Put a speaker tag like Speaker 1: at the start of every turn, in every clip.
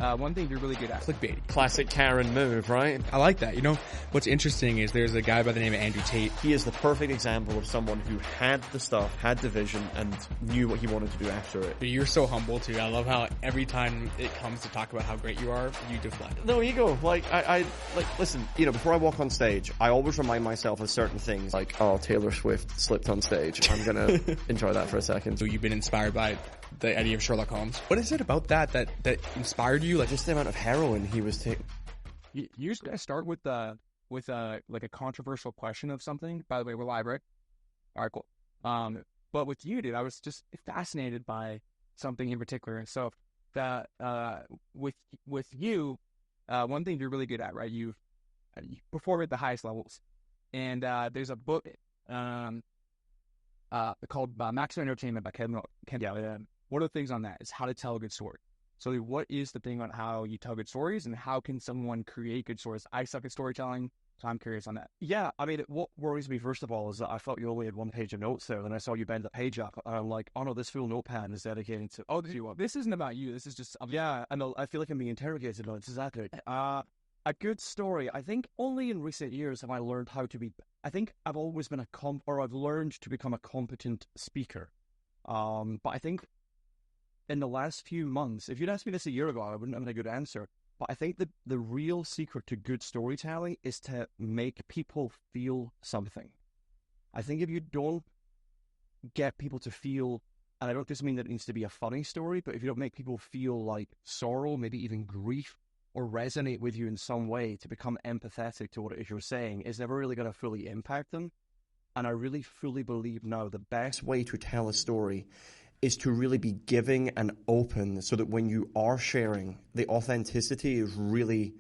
Speaker 1: one thing you're really good at. Clickbait.
Speaker 2: Classic Karen move, right?
Speaker 1: I like that. You know, what's interesting is there's a guy by the name of Andrew Tate.
Speaker 2: He is the perfect example of someone who had the stuff, had the vision, and knew what he wanted to do after it.
Speaker 1: You're so humble too. I love how every time it comes to talk about how great you are, you deflect.
Speaker 2: No ego. Like, I listen, you know, before I walk on stage, I always remind myself of certain things like, oh, Taylor Swift slipped on stage. I'm gonna enjoy that for a second.
Speaker 1: So you've been inspired by the idea of Sherlock Holmes. What is it about that inspired you?
Speaker 2: Like, just the amount of heroin he was taking.
Speaker 1: You just gotta start with like a controversial question of something. By the way, we're live, right? All right, cool. But with you, dude, I was just fascinated by something in particular. So that with you, one thing you're really good at, right? You perform at the highest levels, and there's a book called Maximum Entertainment by Ken. One of the things on that is how to tell a good story. So what is the thing on how you tell good stories, and how can someone create good stories? I suck at storytelling, so I'm curious on that.
Speaker 3: Yeah, I mean, what worries me, first of all, is that I thought you only had one page of notes there, then I saw you bend the page up, and I'm like, oh no, this full notepad is dedicated to...
Speaker 1: Oh, this isn't about you, this is just...
Speaker 3: Yeah, I know, I feel like I'm being interrogated on it, exactly. A good story, I think only in recent years have I learned how to be... I think I've always been I've learned to become a competent speaker. But I think in the last few months, if you'd asked me this a year ago, I wouldn't have had a good answer. But I think the real secret to good storytelling is to make people feel something. I think if you don't get people to feel, and I don't just mean that it needs to be a funny story, but if you don't make people feel like sorrow, maybe even grief, or resonate with you in some way to become empathetic to what it is you're saying, it's never really going to fully impact them. And I really fully believe now the best
Speaker 2: way to tell a story is to really be giving and open, so that when you are sharing, the authenticity is really,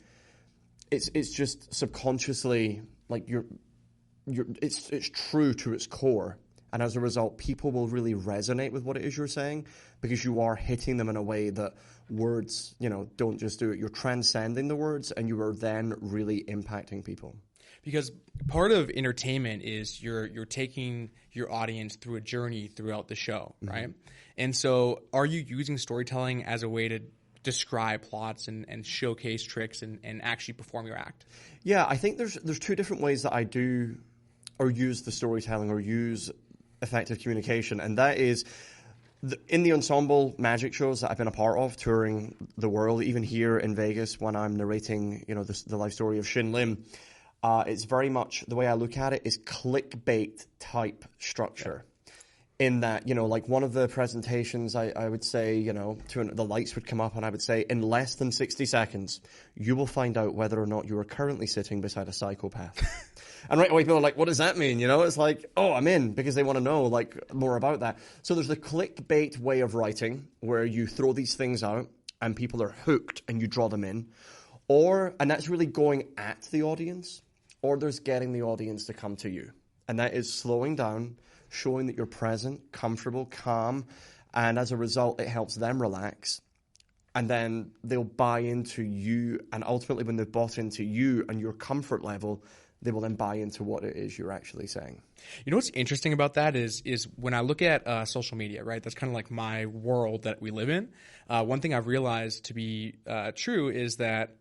Speaker 2: it's just subconsciously like it's true to its core. And as a result, people will really resonate with what it is you're saying, because you are hitting them in a way that words, you know, don't just do it. You're transcending the words, and you are then really impacting people.
Speaker 1: Because part of entertainment is you're taking your audience through a journey throughout the show, right? Mm-hmm. And so are you using storytelling as a way to describe plots and showcase tricks and actually perform your act?
Speaker 2: Yeah, I think there's two different ways that I do or use the storytelling or use effective communication, and that is in the ensemble magic shows that I've been a part of touring the world, even here in Vegas when I'm narrating, you know, the life story of Shin Lim. It's very much, the way I look at it is clickbait type structure. Yeah. In that, you know, like one of the presentations, I would say, you know, the lights would come up and I would say, in less than 60 seconds, you will find out whether or not you are currently sitting beside a psychopath. And right away people are like, what does that mean? You know, it's like, oh, I'm in, because they want to know like more about that. So there's the clickbait way of writing where you throw these things out and people are hooked and you draw them in. And that's really going at the audience, or there's getting the audience to come to you. And that is slowing down, showing that you're present, comfortable, calm, and as a result, it helps them relax. And then they'll buy into you, and ultimately when they've bought into you and your comfort level, they will then buy into what it is you're actually saying.
Speaker 1: You know what's interesting about that is when I look at social media, right? That's kind of like my world that we live in. One thing I've realized to be true is that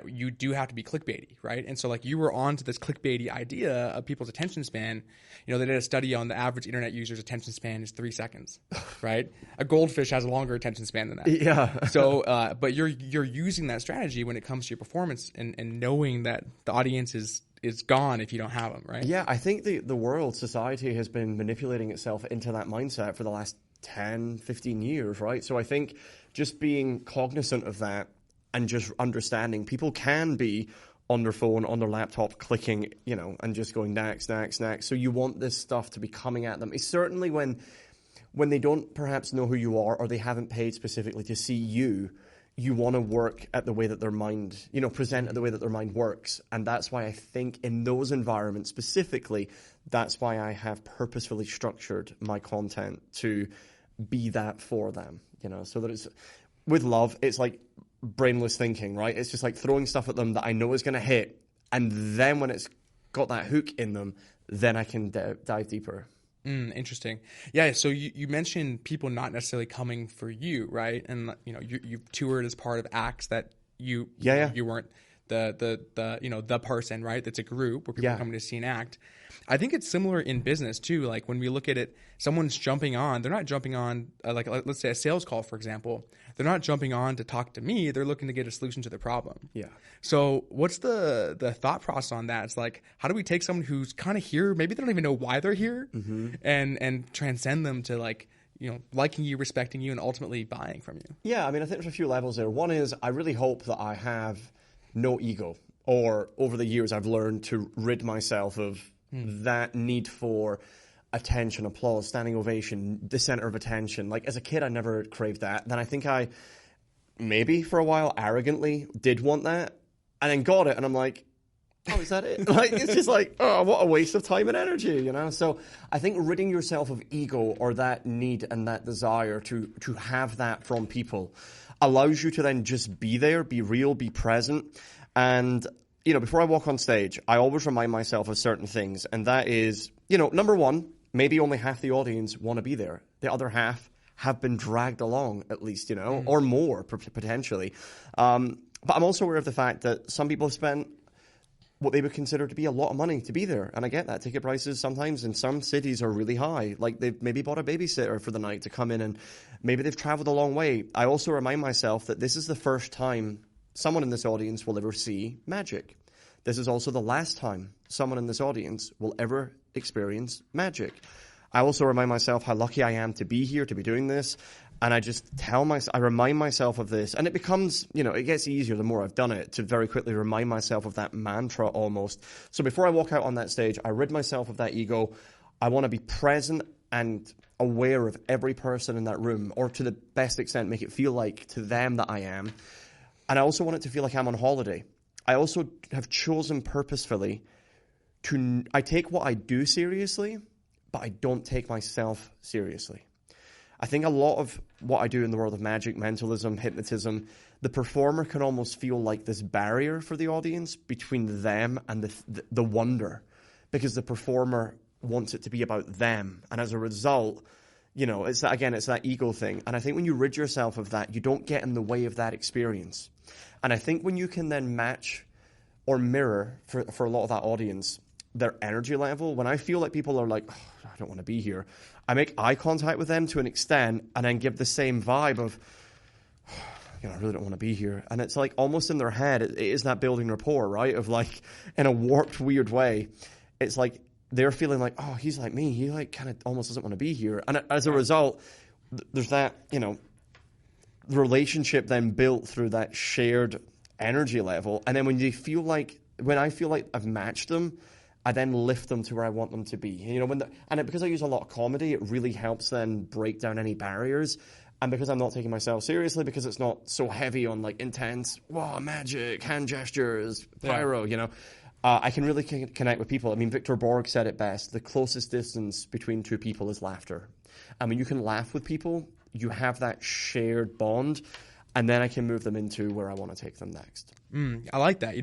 Speaker 1: you do have to be clickbaity, right? And so like you were on to this clickbaity idea of people's attention span. You know, they did a study on the average internet user's attention span is 3 seconds, right? A goldfish has a longer attention span than that.
Speaker 2: Yeah.
Speaker 1: So, but you're using that strategy when it comes to your performance and knowing that the audience is gone if you don't have them, right?
Speaker 2: Yeah, I think the world, society has been manipulating itself into that mindset for the last 10, 15 years, right? So I think just being cognizant of that, and just understanding people can be on their phone, on their laptop, clicking, you know, and just going next. So you want this stuff to be coming at them. It's certainly when they don't perhaps know who you are, or they haven't paid specifically to see you, you want to work at the way that their mind, you know, present at the way that their mind works. And that's why I think in those environments specifically, that's why I have purposefully structured my content to be that for them, you know, so that it's with love. It's like brainless thinking, right? It's just like throwing stuff at them that I know is going to hit, and then when it's got that hook in them, then I can dive deeper.
Speaker 4: Interesting. Yeah. So you mentioned people not necessarily coming for you, right? And you've toured as part of acts that you weren't the person, right? That's a group where people are coming to see an act. I think it's similar in business too. Like when we look at it, someone's jumping on. They're not jumping on like let's say a sales call, for example. They're not jumping on to talk to me. They're looking to get a solution to the problem.
Speaker 2: Yeah.
Speaker 4: So what's the thought process on that? It's like, how do we take someone who's kind of here, maybe they don't even know why they're here, and transcend them to like, liking you, respecting you, and ultimately buying from you?
Speaker 2: Yeah, I mean, I think there's a few levels there. One is I really hope that I have no ego, or over the years I've learned to rid myself of that need for attention, applause, standing ovation, the center of attention. Like as a kid, I never craved that. Then I think I maybe for a while arrogantly did want that, and then got it, and I'm like, oh, is that it? Like it's just like, oh, what a waste of time and energy, So I think ridding yourself of ego or that need and that desire to have that from people allows you to then just be there, be real, be present. And before I walk on stage, I always remind myself of certain things, and that is, number one, maybe only half the audience want to be there. The other half have been dragged along, at least, or more potentially. But I'm also aware of the fact that some people have spent what they would consider to be a lot of money to be there. And I get that. Ticket prices sometimes in some cities are really high. Like they've maybe bought a babysitter for the night to come in, and maybe they've traveled a long way. I also remind myself that this is the first time someone in this audience will ever see magic. This is also the last time someone in this audience will ever experience magic. I also remind myself how lucky I am to be here, to be doing this. And I just I remind myself of this. And it becomes, it gets easier the more I've done it to very quickly remind myself of that mantra almost. So before I walk out on that stage, I rid myself of that ego. I want to be present and aware of every person in that room, or to the best extent, make it feel like to them that I am. And I also want it to feel like I'm on holiday. I also have chosen purposefully I take what I do seriously, but I don't take myself seriously. I think a lot of what I do in the world of magic, mentalism, hypnotism, the performer can almost feel like this barrier for the audience between them and the wonder, because the performer wants it to be about them. And as a result, it's that ego thing. And I think when you rid yourself of that, you don't get in the way of that experience. And I think when you can then match or mirror for a lot of that audience their energy level, when I feel like people are like, oh, I don't want to be here, I make eye contact with them to an extent and then give the same vibe of, I really don't want to be here. And it's like almost in their head, it is that building rapport, right? Of like, in a warped, weird way, it's like they're feeling like, oh, he's like me. He like kind of almost doesn't want to be here. And as a result, there's that, the relationship then built through that shared energy level. And then when I feel like I've matched them, I then lift them to where I want them to be. Because I use a lot of comedy, it really helps then break down any barriers. And because I'm not taking myself seriously, because it's not so heavy on like intense, wow, magic, hand gestures, pyro, I can really connect with people. I mean, Victor Borg said it best: the closest distance between two people is laughter. And when you can laugh with people, you have that shared bond, and then I can move them into where I want to take them next.
Speaker 4: I like that.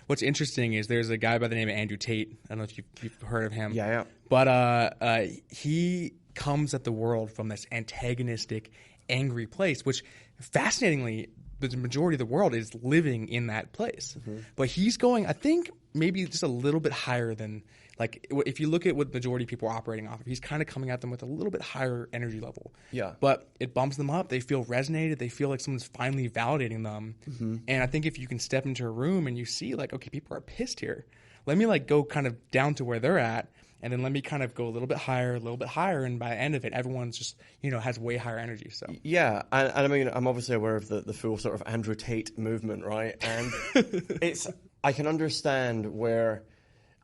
Speaker 4: What's interesting is there's a guy by the name of Andrew Tate. I don't know if you've heard of him.
Speaker 2: Yeah.
Speaker 4: But he comes at the world from this antagonistic, angry place, which fascinatingly, the majority of the world is living in that place. Mm-hmm. But he's going, I think, maybe just a little bit higher than, like, if you look at what the majority of people are operating off of, he's kind of coming at them with a little bit higher energy level.
Speaker 2: Yeah.
Speaker 4: But it bumps them up. They feel resonated. They feel like someone's finally validating them. Mm-hmm. And I think if you can step into a room and you see, like, okay, people are pissed here. Let me, like, go kind of down to where they're at. And then let me kind of go a little bit higher, and by the end of it, everyone's just, has way higher energy. So
Speaker 2: yeah, and I mean, I'm obviously aware of the full sort of Andrew Tate movement, right? And I can understand where,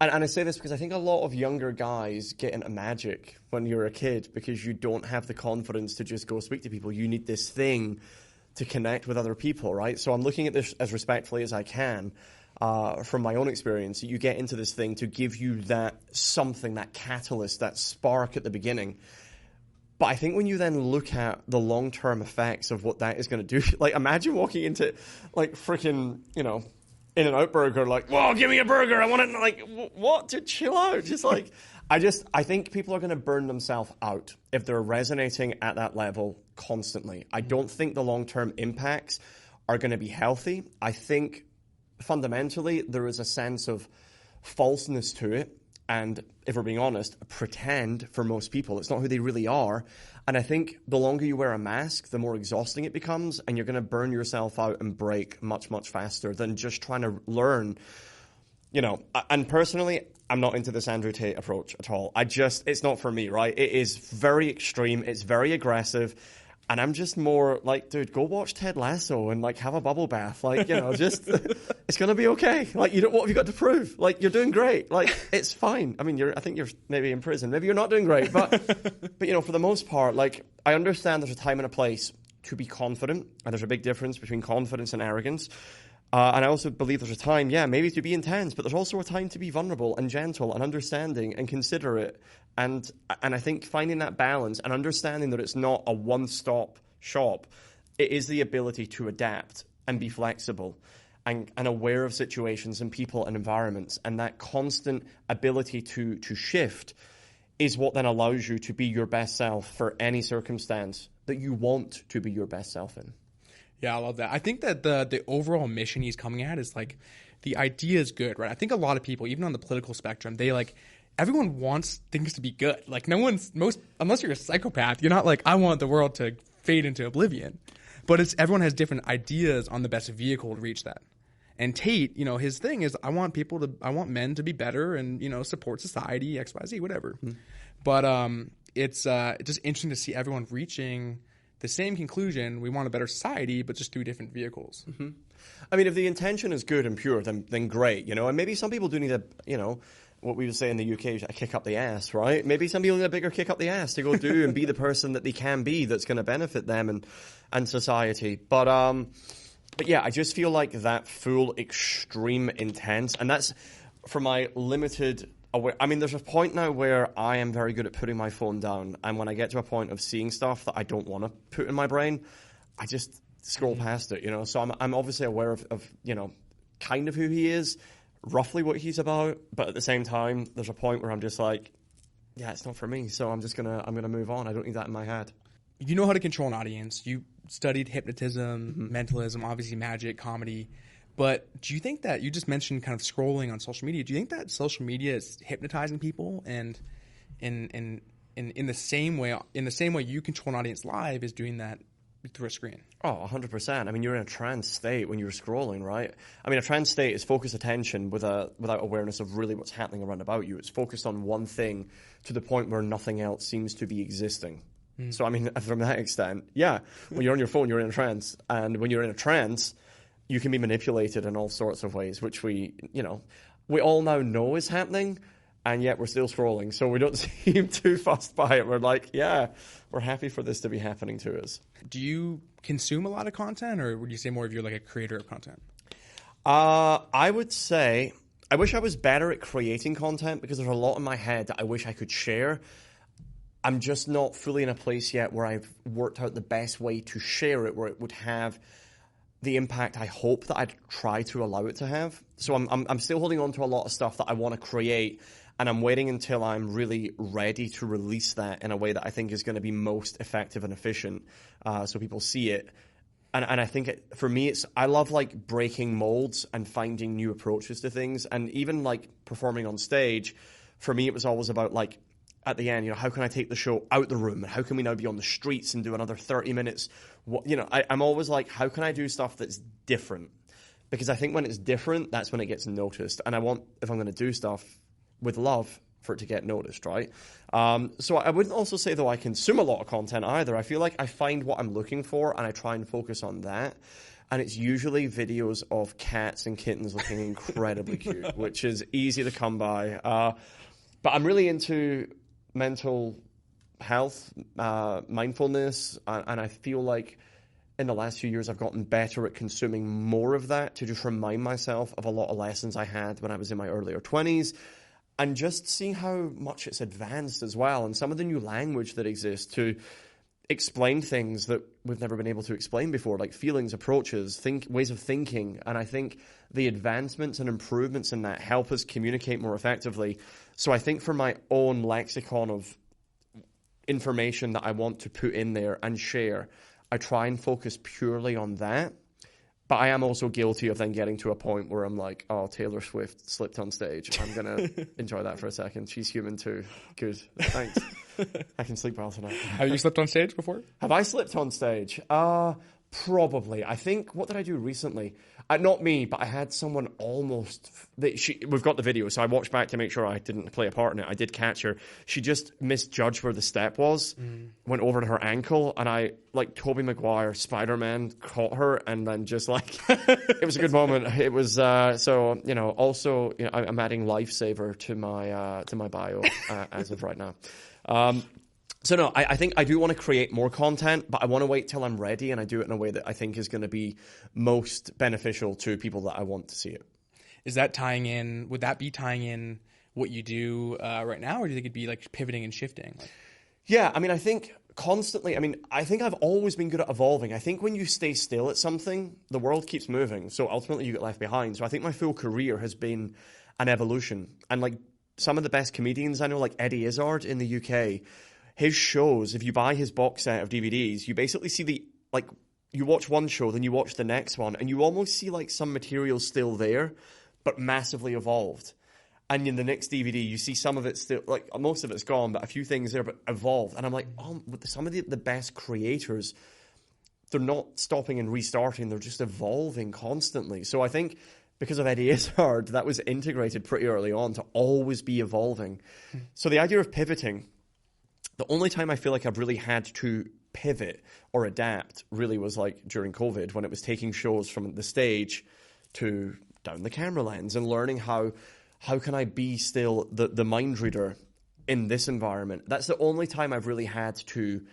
Speaker 2: and I say this because I think a lot of younger guys get into magic when you're a kid because you don't have the confidence to just go speak to people. You need this thing to connect with other people, right? So I'm looking at this as respectfully as I can. From my own experience, you get into this thing to give you that something, that catalyst, that spark at the beginning. But I think when you then look at the long-term effects of what that is going to do, like imagine walking into like freaking, In-N-Out Burger, like, whoa, give me a burger. I want it. Like, what? To chill out. Just like, I think people are going to burn themselves out if they're resonating at that level constantly. I don't think the long-term impacts are going to be healthy. I think fundamentally there is a sense of falseness to it. And if we're being honest, pretend for most people. It's not who they really are. And I think the longer you wear a mask, the more exhausting it becomes, and you're going to burn yourself out and break much, much faster than just trying to learn. You know, and personally, I'm not into this Andrew Tate approach at all. It's not for me, right? It is very extreme. It's very aggressive. And I'm just more like, dude, go watch Ted Lasso and like have a bubble bath. Like, you know, just, it's going to be okay. Like, what have you got to prove? Like, you're doing great. Like, it's fine. I mean, I think you're maybe in prison. Maybe you're not doing great. But you know, for the most part, like, I understand there's a time and a place to be confident. And there's a big difference between confidence and arrogance. And I also believe there's a time, maybe to be intense, but there's also a time to be vulnerable and gentle and understanding and considerate. And I think finding that balance and understanding that it's not a one-stop shop, it is the ability to adapt and be flexible and aware of situations and people and environments. And that constant ability to shift is what then allows you to be your best self for any circumstance that you want to be your best self in.
Speaker 4: Yeah, I love that. I think that the overall mission he's coming at is like, the idea is good, right? I think a lot of people, even on the political spectrum, they like, everyone wants things to be good. Like unless you're a psychopath, you're not like, I want the world to fade into oblivion. But everyone has different ideas on the best vehicle to reach that. And Tate, you know, his thing is, I want men to be better and, you know, support society, X, Y, Z, whatever. Mm-hmm. But it's just interesting to see everyone reaching the same conclusion. We want a better society, but just through different vehicles.
Speaker 2: Mm-hmm. I mean, if the intention is good and pure, then great, you know. And maybe some people do need a, you know, what we would say in the UK, a kick up the ass, right? Maybe some people need a bigger kick up the ass to go do and be the person that they can be that's going to benefit them and society. But yeah, I just feel like that full extreme intense, and that's for my limited. I mean, there's a point now where I am very good at putting my phone down, and when I get to a point of seeing stuff that I don't want to put in my brain, I just scroll past it, you know. So I'm obviously aware of you know, kind of who he is, roughly what he's about, but at the same time, there's a point where I'm just like, yeah, it's not for me, so I'm gonna move on. I don't need that in my head.
Speaker 4: You know how to control an audience. You studied hypnotism, mentalism, obviously magic, comedy. But do you think that, you just mentioned kind of scrolling on social media, do you think that social media is hypnotizing people, and in the same way you control an audience live is doing that through a screen?
Speaker 2: Oh, 100%. I mean, you're in a trance state when you're scrolling, right? I mean, a trance state is focused attention without awareness of really what's happening around about you. It's focused on one thing to the point where nothing else seems to be existing. So, I mean, from that extent, yeah, when you're on your phone, you're in a trance. And when you're in a trance, you can be manipulated in all sorts of ways, which we all now know is happening, and yet we're still scrolling. So we don't seem too fussed by it. We're like, yeah, we're happy for this to be happening to us.
Speaker 4: Do you consume a lot of content, or would you say more of you're like a creator of content?
Speaker 2: I would say I wish I was better at creating content, because there's a lot in my head that I wish I could share. I'm just not fully in a place yet where I've worked out the best way to share it, where it would have the impact I hope that I'd try to allow it to have. So I'm still holding on to a lot of stuff that I want to create, and I'm waiting until I'm really ready to release that in a way that I think is going to be most effective and efficient, so people see it. And I think for me, I love like breaking molds and finding new approaches to things, and even like performing on stage. For me, it was always about like, at the end, you know, how can I take the show out the room, and how can we now be on the streets and do another 30 minutes? I'm always like, how can I do stuff that's different? Because I think when it's different, that's when it gets noticed. And I want, if I'm going to do stuff with love, for it to get noticed, right? So I wouldn't also say, though, I consume a lot of content either. I feel like I find what I'm looking for, and I try and focus on that. And it's usually videos of cats and kittens looking incredibly cute, which is easy to come by. But I'm really into mental health, mindfulness, and I feel like in the last few years I've gotten better at consuming more of that to just remind myself of a lot of lessons I had when I was in my earlier 20s, and just seeing how much it's advanced as well, and some of the new language that exists to explain things that we've never been able to explain before, like feelings, approaches, ways of thinking. And I think the advancements and improvements in that help us communicate more effectively. So I think for my own lexicon of information that I want to put in there and share, I try and focus purely on that. But I am also guilty of then getting to a point where I'm like, oh, Taylor Swift slipped on stage. I'm going to enjoy that for a second. She's human too. Good. Thanks. I can sleep well tonight.
Speaker 4: Have you slipped on stage before?
Speaker 2: Have I slipped on stage? Probably. I think, what did I do recently? Not me, but I had someone almost... We've got the video, so I watched back to make sure I didn't play a part in it. I did catch her. She just misjudged where the step was, went over to her ankle, and I, like Tobey Maguire, Spider-Man, caught her, and then just like... it was a good moment. It was... so, also, I'm adding lifesaver to my bio as of right now. So no, I think I do want to create more content, but I want to wait till I'm ready, and I do it in a way that I think is going to be most beneficial to people that I want to see it.
Speaker 4: Is that tying in? Would that be tying in what you do right now, or do you think it'd be like pivoting and shifting?
Speaker 2: Yeah, I mean, I think constantly. I mean, I think I've always been good at evolving. I think when you stay still at something, the world keeps moving. So ultimately, you get left behind. So I think my full career has been an evolution, and like some of the best comedians I know, like Eddie Izzard in the UK. His shows, if you buy his box set of DVDs, you basically see you watch one show, then you watch the next one, and you almost see like some material still there, but massively evolved. And in the next DVD, you see some of it still, like most of it's gone, but a few things there, but evolved. And I'm like, oh, some of the best creators, they're not stopping and restarting, they're just evolving constantly. So I think because of Eddie Izzard, that was integrated pretty early on to always be evolving. So the idea of pivoting, the only time I feel like I've really had to pivot or adapt really was like during COVID, when it was taking shows from the stage to down the camera lens and learning how can I be still the mind reader in this environment. That's the only time I've really had to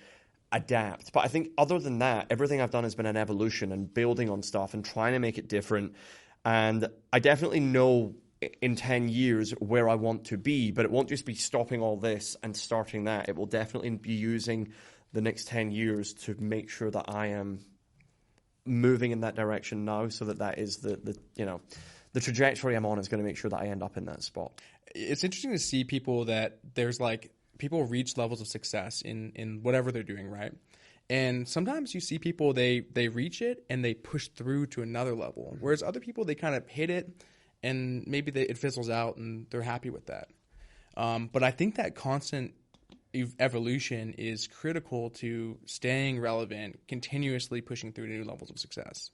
Speaker 2: adapt. But I think other than that, everything I've done has been an evolution and building on stuff and trying to make it different. And I definitely know in 10 years where I want to be, but it won't just be stopping all this and starting that. It will definitely be using the next 10 years to make sure that I am moving in that direction now, so that is the trajectory I'm on is going to make sure that I end up in that spot.
Speaker 4: It's interesting to see people that there's like people reach levels of success in whatever they're doing, right? And sometimes you see people, they reach it and they push through to another level, whereas other people, they kind of hit it and maybe it fizzles out and they're happy with that. But I think that constant evolution is critical to staying relevant, continuously pushing through to new levels of success.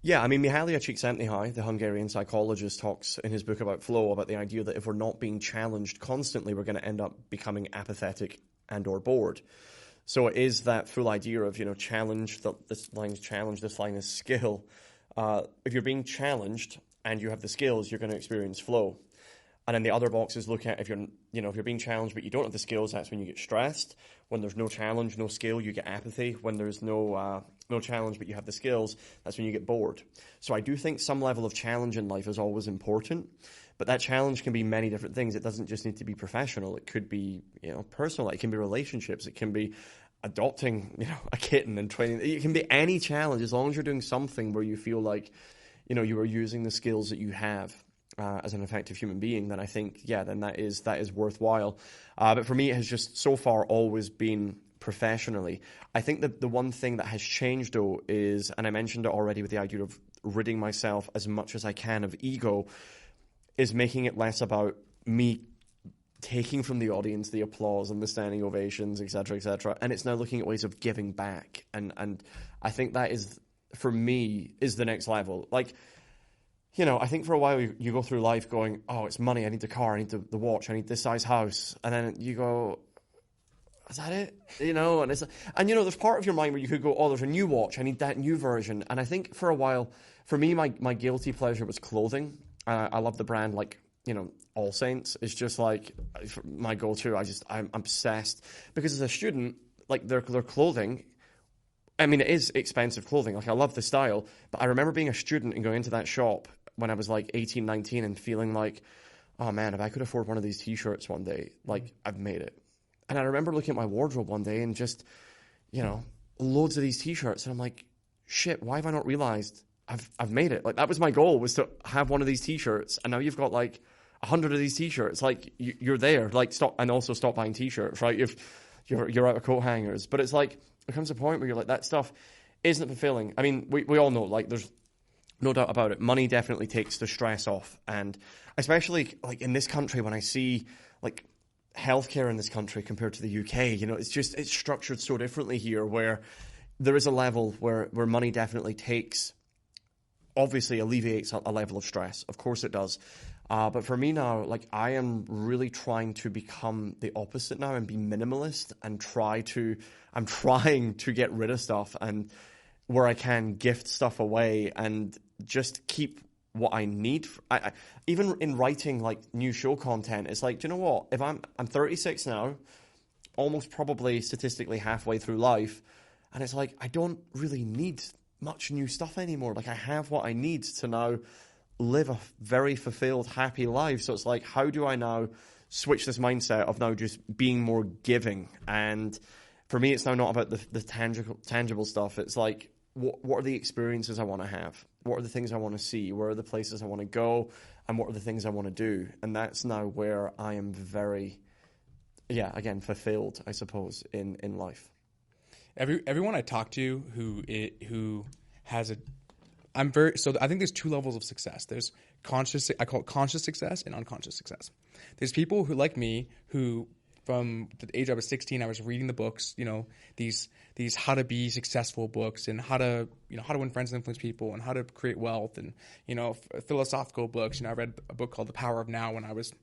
Speaker 2: Yeah, I mean, Mihaly Csikszentmihalyi, the Hungarian psychologist, talks in his book about flow about the idea that if we're not being challenged constantly, we're going to end up becoming apathetic and or bored. So it is that full idea of, challenge, this line is challenge, this line is skill. If you're being challenged and you have the skills, you're going to experience flow. And then the other boxes look at if you're being challenged but you don't have the skills, that's when you get stressed. When there's no challenge, no skill, you get apathy. When there's no challenge but you have the skills, that's when you get bored. So I do think some level of challenge in life is always important, but that challenge can be many different things. It doesn't just need to be professional. It could be personal. It can be relationships. It can be adopting a kitten and training. It can be any challenge as long as you're doing something where you feel like you are using the skills that you have as an effective human being, then I think, then that is worthwhile. But for me, it has just so far always been professionally. I think that the one thing that has changed, though, is, and I mentioned it already with the idea of ridding myself as much as I can of ego, is making it less about me taking from the audience the applause and the standing ovations, etc., and it's now looking at ways of giving back. And I think that is, for me, is the next level. Like, I think for a while you go through life going, oh, it's money, I need the car, I need the watch, I need this size house. And then you go, is that it? And there's part of your mind where you could go, oh, there's a new watch, I need that new version. And I think for a while, for me, my guilty pleasure was clothing. I love the brand, All Saints is just like my go-to. I'm obsessed because as a student, their clothing, I mean, it is expensive clothing. I love the style, but I remember being a student and going into that shop when I was 18, 19 and feeling like, oh man, if I could afford one of these t-shirts one day, I've made it. And I remember looking at my wardrobe one day and just, you know, loads of these t-shirts. And I'm like, shit, why have I not realized I've made it? Like, that was my goal, was to have one of these t-shirts. And now you've got like 100 of these t-shirts. Like, you're there. Like, stop buying t-shirts, right? If you're out of coat hangers. But it's like, there comes a point where you're like, that stuff isn't fulfilling. I mean, we all know, like, there's no doubt about it. Money definitely takes the stress off. And especially like in this country, when I see like healthcare in this country compared to the UK, you know, it's structured so differently here, where there is a level where money definitely obviously alleviates a level of stress. Of course it does. But for me now, like, I am really trying to become the opposite now and be minimalist and I'm trying to get rid of stuff, and where I can gift stuff away and just keep what I need. Even in writing like new show content, it's like, do you know what? If I'm 36 now, almost probably statistically halfway through life, and it's like, I don't really need much new stuff anymore. Like, I have what I need to now live a very fulfilled, happy life. So it's like, how do I now switch this mindset of now just being more giving? And for me, it's now not about the tangible stuff. It's like, what are the experiences I want to have? What are the things I want to see? Where are the places I want to go? And what are the things I want to do? And that's now where I am very, again, fulfilled, I suppose, in life.
Speaker 4: Everyone I talk to who has I think there's two levels of success. There's I call it conscious success and unconscious success. There's people who, like me, who from the age I was 16, I was reading the books, you know, these how to be successful books, and how to win friends and influence people, and how to create wealth, and, you know, philosophical books. You know, I read a book called The Power of Now when I was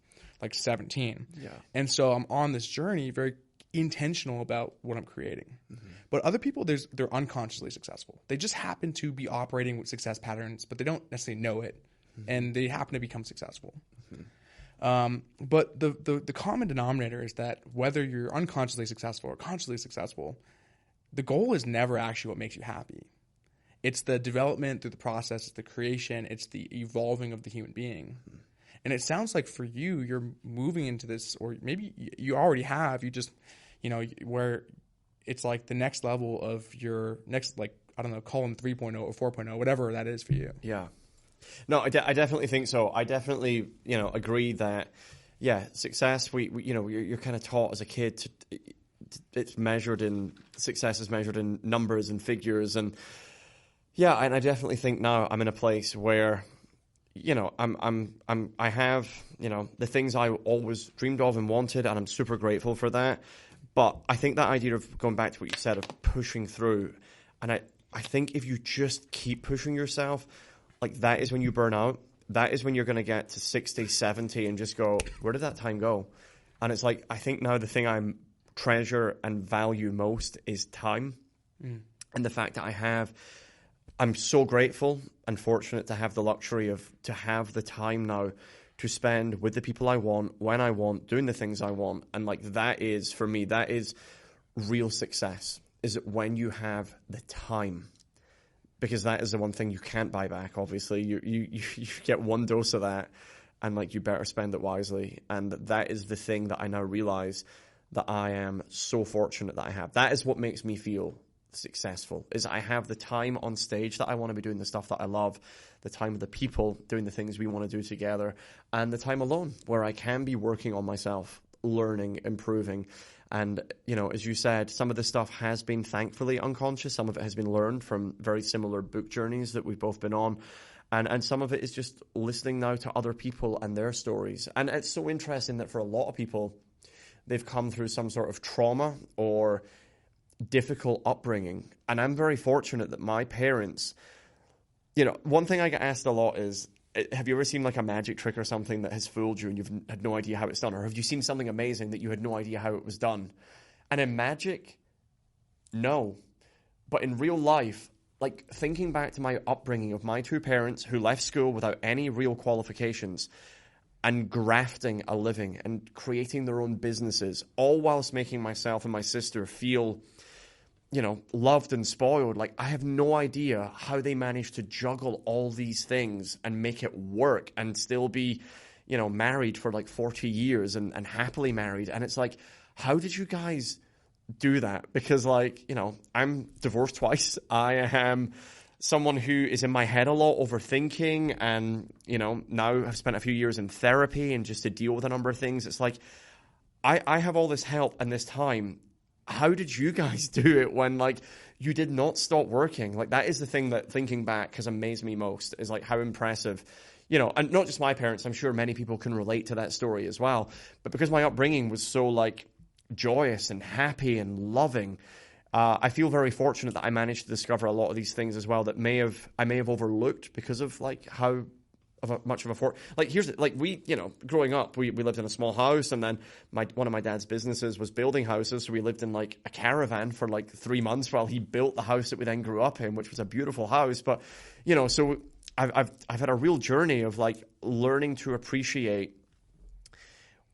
Speaker 4: like 17. Yeah. And so I'm on this journey, very intentional about what I'm creating. Mm-hmm. But other people, they're unconsciously successful. They just happen to be operating with success patterns, but they don't necessarily know it, mm-hmm. and they happen to become successful. Mm-hmm. But the common denominator is that whether you're unconsciously successful or consciously successful, the goal is never actually what makes you happy. It's the development through the process, it's the creation, it's the evolving of the human being. Mm-hmm. And it sounds like for you, you're moving into this, or maybe you already have, you just, you know, where it's like the next level of your next, like, I don't know, Colin 3.0 or 4.0, whatever that is for you.
Speaker 2: Yeah. No, I definitely think so. I definitely, you know, agree that, success, we you know, you're kind of taught as a kid success is measured in numbers and figures. And and I definitely think now I'm in a place where, you know, I have, you know, the things I always dreamed of and wanted, and I'm super grateful for that. But I think that idea of going back to what you said of pushing through, and I think if you just keep pushing yourself, like, that is when you burn out. That is when you're going to get to 60, 70 and just go, where did that time go? And it's like, I think now the thing I treasure and value most is time. Mm. And the fact that I'm so grateful and fortunate to have the luxury to have the time now to spend with the people I want, when I want, doing the things I want. And like, that is, for me, that is real success, is when you have the time. Because that is the one thing you can't buy back, obviously. You get one dose of that, and like, you better spend it wisely. And that is the thing that I now realize that I am so fortunate that I have. That is what makes me feel successful, is I have the time on stage that I want to be doing the stuff that I love, the time with the people doing the things we want to do together, and the time alone where I can be working on myself, learning, improving. And, you know, as you said, some of this stuff has been thankfully unconscious. Some of it has been learned from very similar book journeys that we've both been on. And some of it is just listening now to other people and their stories. And it's so interesting that for a lot of people, they've come through some sort of trauma or difficult upbringing. And I'm very fortunate that my parents, you know, one thing I get asked a lot is, have you ever seen like a magic trick or something that has fooled you and you've had no idea how it's done? Or have you seen something amazing that you had no idea how it was done? And in magic, no. But in real life, like, thinking back to my upbringing of my two parents who left school without any real qualifications and grafting a living and creating their own businesses, all whilst making myself and my sister feel, you know, loved and spoiled. Like, I have no idea how they managed to juggle all these things and make it work and still be, you know, married for like 40 years and happily married. And it's like, how did you guys do that because, like, you know, I'm divorced twice. I am someone who is in my head a lot, overthinking, and, you know, now I've spent a few years in therapy and just to deal with a number of things. It's like, I have all this help and this time. How did you guys do it when, like, you did not stop working? Like, that is the thing that, thinking back, has amazed me most, is like how impressive, you know, and not just my parents, I'm sure many people can relate to that story as well. But because my upbringing was so, like, joyous and happy and loving, I feel very fortunate that I managed to discover a lot of these things as well that I may have overlooked because of, like, how much of a like, here's like, we, you know, growing up, we lived in a small house, and then one of my dad's businesses was building houses, so we lived in like a caravan for like 3 months while he built the house that we then grew up in, which was a beautiful house. But, you know, so I've had a real journey of like learning to appreciate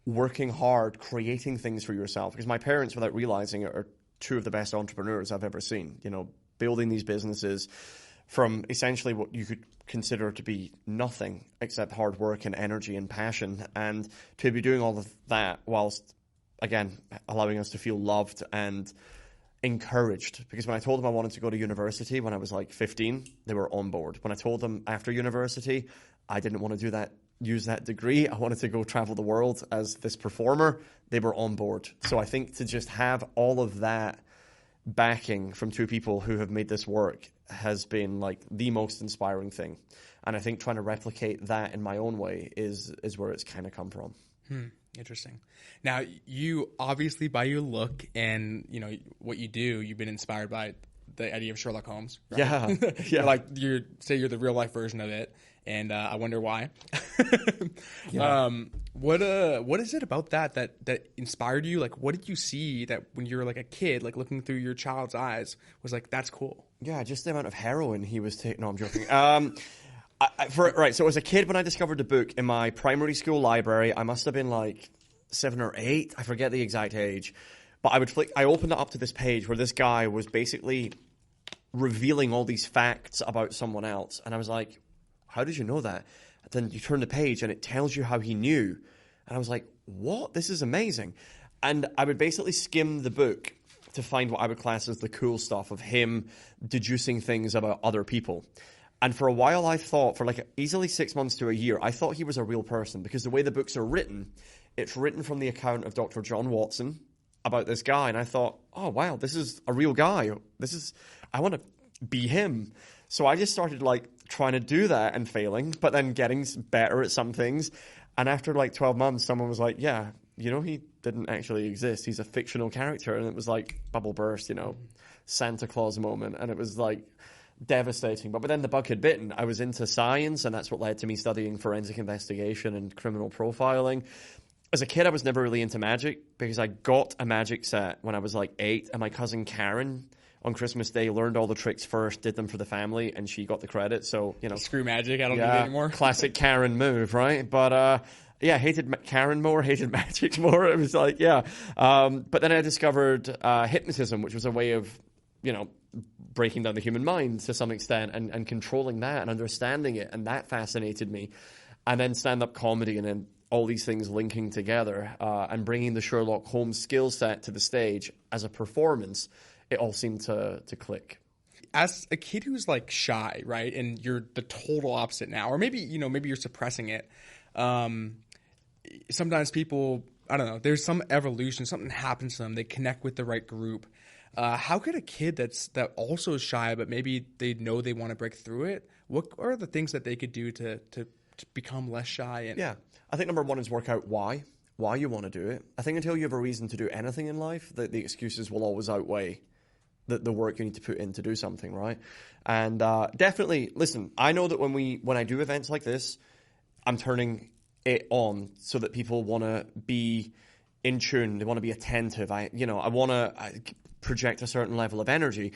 Speaker 2: working hard, creating things for yourself, because my parents, without realizing it, are two of the best entrepreneurs I've ever seen, you know, building these businesses from essentially what you could consider to be nothing except hard work and energy and passion, and to be doing all of that whilst, again, allowing us to feel loved and encouraged. Because when I told them I wanted to go to university when I was like 15, they were on board. When I told them after university I didn't want to use that degree, I wanted to go travel the world as this performer, they were on board. So I think to just have all of that backing from two people who have made this work has been like the most inspiring thing. And I think trying to replicate that in my own way is where it's kind of come from.
Speaker 4: Interesting. Now, you obviously, by your look and, you know, what you do, you've been inspired by the idea of Sherlock Holmes. Right?
Speaker 2: Yeah. Yeah.
Speaker 4: Like, you're the real life version of it. And I wonder why.
Speaker 2: Yeah.
Speaker 4: What is it about that inspired you? Like, what did you see that when you were like a kid, like looking through your child's eyes, was like, that's cool?
Speaker 2: Yeah, just the amount of heroin he was taking. No, I'm joking. So as a kid, when I discovered the book in my primary school library, I must have been like 7 or 8. I forget the exact age. But I opened it up to this page where this guy was basically revealing all these facts about someone else. And I was like, how did you know that? And then you turn the page and it tells you how he knew. And I was like, what? This is amazing. And I would basically skim the book to find what I would class as the cool stuff of him deducing things about other people. And for a while I thought, for like easily 6 months to a year, I thought he was a real person, because the way the books are written, it's written from the account of Dr. John Watson about this guy. And I thought, oh, wow, this is a real guy. I want to be him. So I just started like trying to do that and failing, but then getting better at some things. And after like 12 months, someone was like, yeah, you know, he didn't actually exist. He's a fictional character. And it was like bubble burst, you know, Santa Claus moment. And it was like devastating. But then the bug had bitten. I was into science, and that's what led to me studying forensic investigation and criminal profiling. As a kid, I was never really into magic, because I got a magic set when I was like 8, and my cousin Karen on Christmas Day learned all the tricks first, did them for the family, and she got the credit. So, you know,
Speaker 4: screw magic, I don't need it anymore.
Speaker 2: Classic Karen move, right? But yeah, hated Karen more, hated magic more. It was like, yeah. But then I discovered hypnotism, which was a way of, you know, breaking down the human mind to some extent and controlling that and understanding it, and that fascinated me. And then stand-up comedy, and then all these things linking together and bringing the Sherlock Holmes skill set to the stage as a performance, it all seemed to click.
Speaker 4: As a kid who's like shy, right, and you're the total opposite now, or maybe, you know, maybe you're suppressing it. Sometimes people, I don't know, there's some evolution, something happens to them, they connect with the right group. How could a kid that also is shy, but maybe they know they want to break through it, what are the things that they could do to become less shy? And
Speaker 2: yeah, I think number one is work out why you want to do it. I think until you have a reason to do anything in life, the excuses will always outweigh the work you need to put in to do something, right? And definitely, listen, I know that when I do events like this, I'm turning it on so that people want to be in tune, they want to be attentive. I want to project a certain level of energy.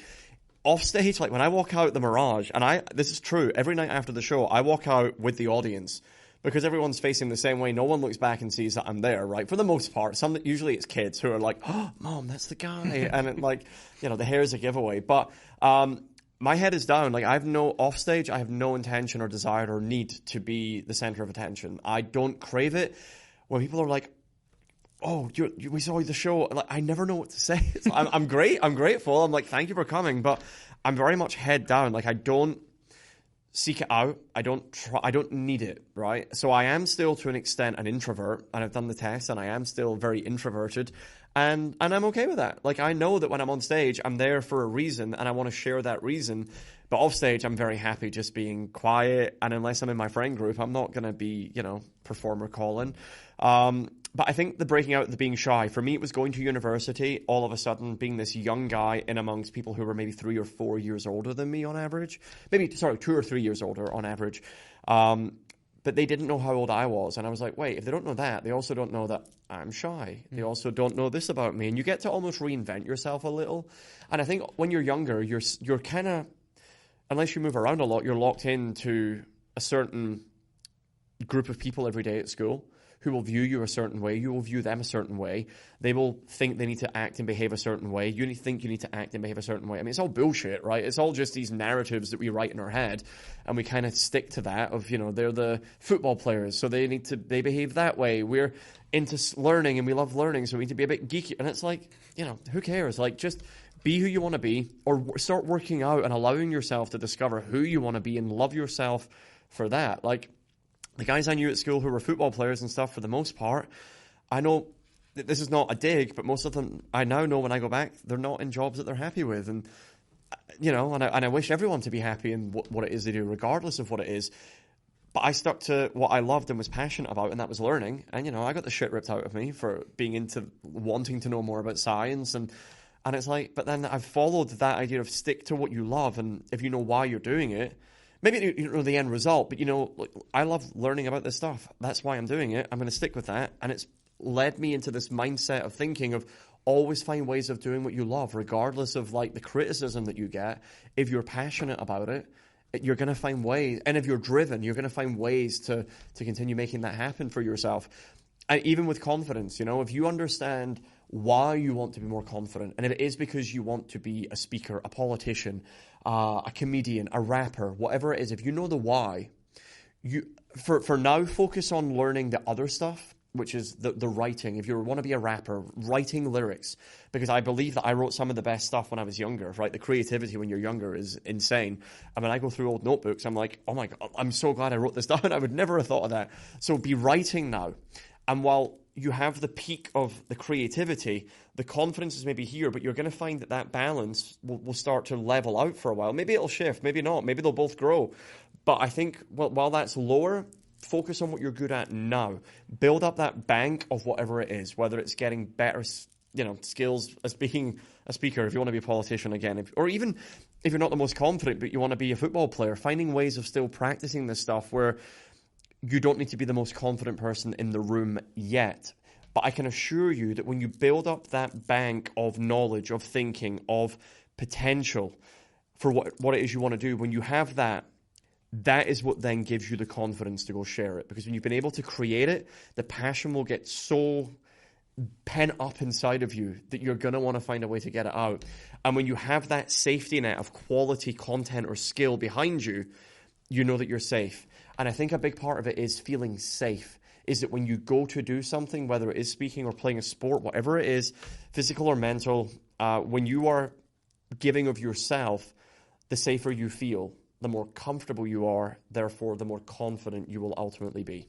Speaker 2: Off stage, like when I walk out the Mirage, and this is true, every night after the show, I walk out with the audience, because everyone's facing the same way. No one looks back and sees that I'm there, right? For the most part. Usually it's kids who are like, oh, Mom, that's the guy. And it, like, you know, the hair is a giveaway. But my head is down. Like, I have no intention or desire or need to be the center of attention. I don't crave it. When people are like, oh, we saw the show. Like, I never know what to say. I'm great. I'm grateful. I'm like, thank you for coming, but I'm very much head down. Like, I don't seek it out. I don't need it, right? So I am still, to an extent, an introvert, and I've done the test, and I am still very introverted, and I'm okay with that. Like, I know that when I'm on stage, I'm there for a reason, and I want to share that reason. But off stage, I'm very happy just being quiet, and unless I'm in my friend group, I'm not going to be, performer Colin. But I think the breaking out, the being shy, for me, it was going to university, all of a sudden being this young guy in amongst people who were maybe 3 or 4 years older than me on average. 2 or 3 years older on average. But they didn't know how old I was. And I was like, wait, if they don't know that, they also don't know that I'm shy. They also don't know this about me. And you get to almost reinvent yourself a little. And I think when you're younger, you're kind of, unless you move around a lot, you're locked into a certain group of people every day at school who will view you a certain way. You will view them a certain way. They will think they need to act and behave a certain way. You think you need to act and behave a certain way. I mean, it's all bullshit, right? It's all just these narratives that we write in our head, and we kind of stick to that of, they're the football players, so they behave that way. We're into learning, and we love learning, so we need to be a bit geeky. And it's like, who cares? Like, just be who you want to be, or start working out and allowing yourself to discover who you want to be and love yourself for that. Like, the guys I knew at school who were football players and stuff, for the most part, I know that this is not a dig, but most of them, I now know when I go back, they're not in jobs that they're happy with. And, and I wish everyone to be happy in what it is they do, regardless of what it is. But I stuck to what I loved and was passionate about, and that was learning. And, I got the shit ripped out of me for being into wanting to know more about science. And it's like, but then I've followed that idea of stick to what you love. And if you know why you're doing it, maybe you don't know the end result, but I love learning about this stuff. That's why I'm doing it. I'm going to stick with that. And it's led me into this mindset of thinking of always find ways of doing what you love, regardless of like the criticism that you get. If you're passionate about it, you're going to find ways. And if you're driven, you're going to find ways to continue making that happen for yourself. And even with confidence, if you understand why you want to be more confident, and if it is because you want to be a speaker, a politician, a comedian, a rapper, whatever it is, if you know the why, you for now focus on learning the other stuff, which is the writing. If you want to be a rapper, writing lyrics, because I believe that I wrote some of the best stuff when I was younger, right? The creativity when you're younger is insane. I mean, I go through old notebooks, I'm like, oh my God, I'm so glad I wrote this down. I would never have thought of that. So be writing now. And while you have the peak of the creativity, the confidence is maybe here, but you're going to find that balance will start to level out for a while. Maybe it'll shift, maybe not. Maybe they'll both grow. But I think while that's lower, focus on what you're good at now. Build up that bank of whatever it is, whether it's getting better, skills as being a speaker, if you want to be a politician again, or even if you're not the most confident, but you want to be a football player, finding ways of still practicing this stuff where you don't need to be the most confident person in the room yet. But I can assure you that when you build up that bank of knowledge, of thinking, of potential for what it is you want to do, when you have that is what then gives you the confidence to go share it. Because when you've been able to create it, the passion will get so pent up inside of you that you're going to want to find a way to get it out. And when you have that safety net of quality content or skill behind you, you know that you're safe. And I think a big part of it is feeling safe, is that when you go to do something, whether it is speaking or playing a sport, whatever it is, physical or mental, when you are giving of yourself, the safer you feel, the more comfortable you are, therefore the more confident you will ultimately be.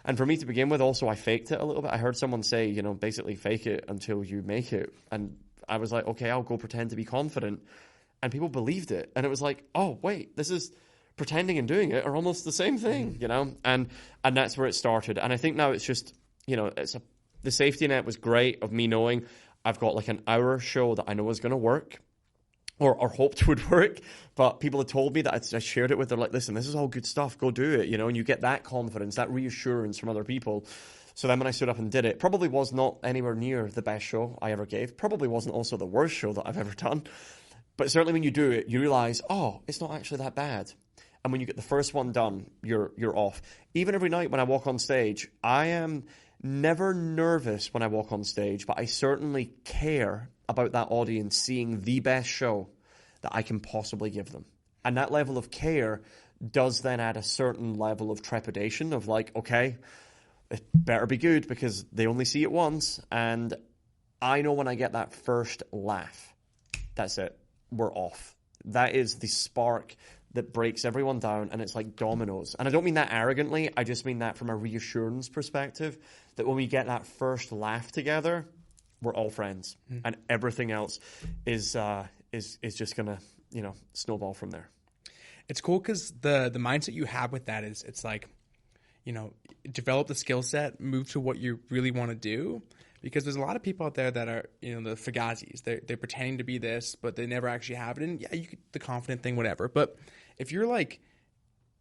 Speaker 2: And for me to begin with, also, I faked it a little bit. I heard someone say, basically fake it until you make it. And I was like, okay, I'll go pretend to be confident. And people believed it. And it was like, oh, wait, this is pretending and doing it are almost the same thing, and that's where it started. And I think now it's just, the safety net was great of me knowing I've got like an hour show that I know is going to work, or hoped would work, but people had told me that I shared it with, they're like, listen, this is all good stuff, go do it, and you get that confidence, that reassurance from other people. So then when I stood up and did it, probably was not anywhere near the best show I ever gave, probably wasn't also the worst show that I've ever done, but certainly when you do it, you realize, oh, it's not actually that bad. And when you get the first one done, you're off. Even every night when I walk on stage, I am never nervous when I walk on stage, but I certainly care about that audience seeing the best show that I can possibly give them. And that level of care does then add a certain level of trepidation of like, okay, better be good because they only see it once. And I know when I get that first laugh, that's it. We're off. That is the spark that breaks everyone down, and it's like dominoes. And I don't mean that arrogantly. I just mean that from a reassurance perspective, that when we get that first laugh together, we're all friends, and everything else is just gonna, snowball from there.
Speaker 4: It's cool because the mindset you have with that is, it's like, develop the skill set, move to what you really want to do. Because there's a lot of people out there that are, the fugazis. They're pretending to be this, but they never actually have it. And yeah, you could, the confident thing, whatever. But if you're like,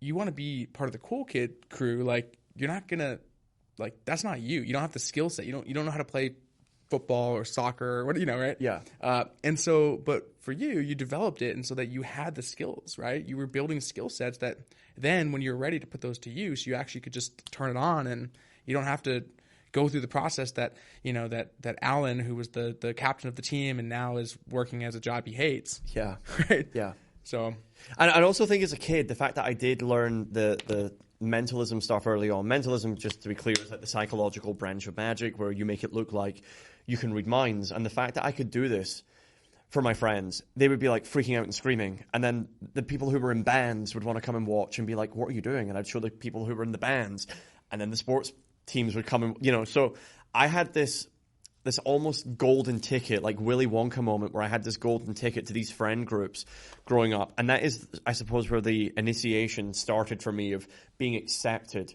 Speaker 4: you want to be part of the cool kid crew, like, you're not gonna, like, that's not you. You don't have the skill set. You don't know how to play football or soccer or what, right?
Speaker 2: Yeah.
Speaker 4: And so, but for you, you developed it, and so that you had the skills, right? You were building skill sets that then, when you're ready to put those to use, you actually could just turn it on, and you don't have to go through the process that, that Alan, who was the captain of the team and now is working as a job he hates.
Speaker 2: Yeah.
Speaker 4: Right?
Speaker 2: Yeah.
Speaker 4: So,
Speaker 2: and I also think as a kid, the fact that I did learn the mentalism stuff early on. Mentalism, just to be clear, is like the psychological branch of magic where you make it look like you can read minds. And the fact that I could do this for my friends, they would be like freaking out and screaming. And then the people who were in bands would want to come and watch and be like, what are you doing? And I'd show the people who were in the bands. And then the sports teams would come and, so I had this almost golden ticket, like Willy Wonka moment, where I had this golden ticket to these friend groups growing up. And that is, I suppose, where the initiation started for me of being accepted.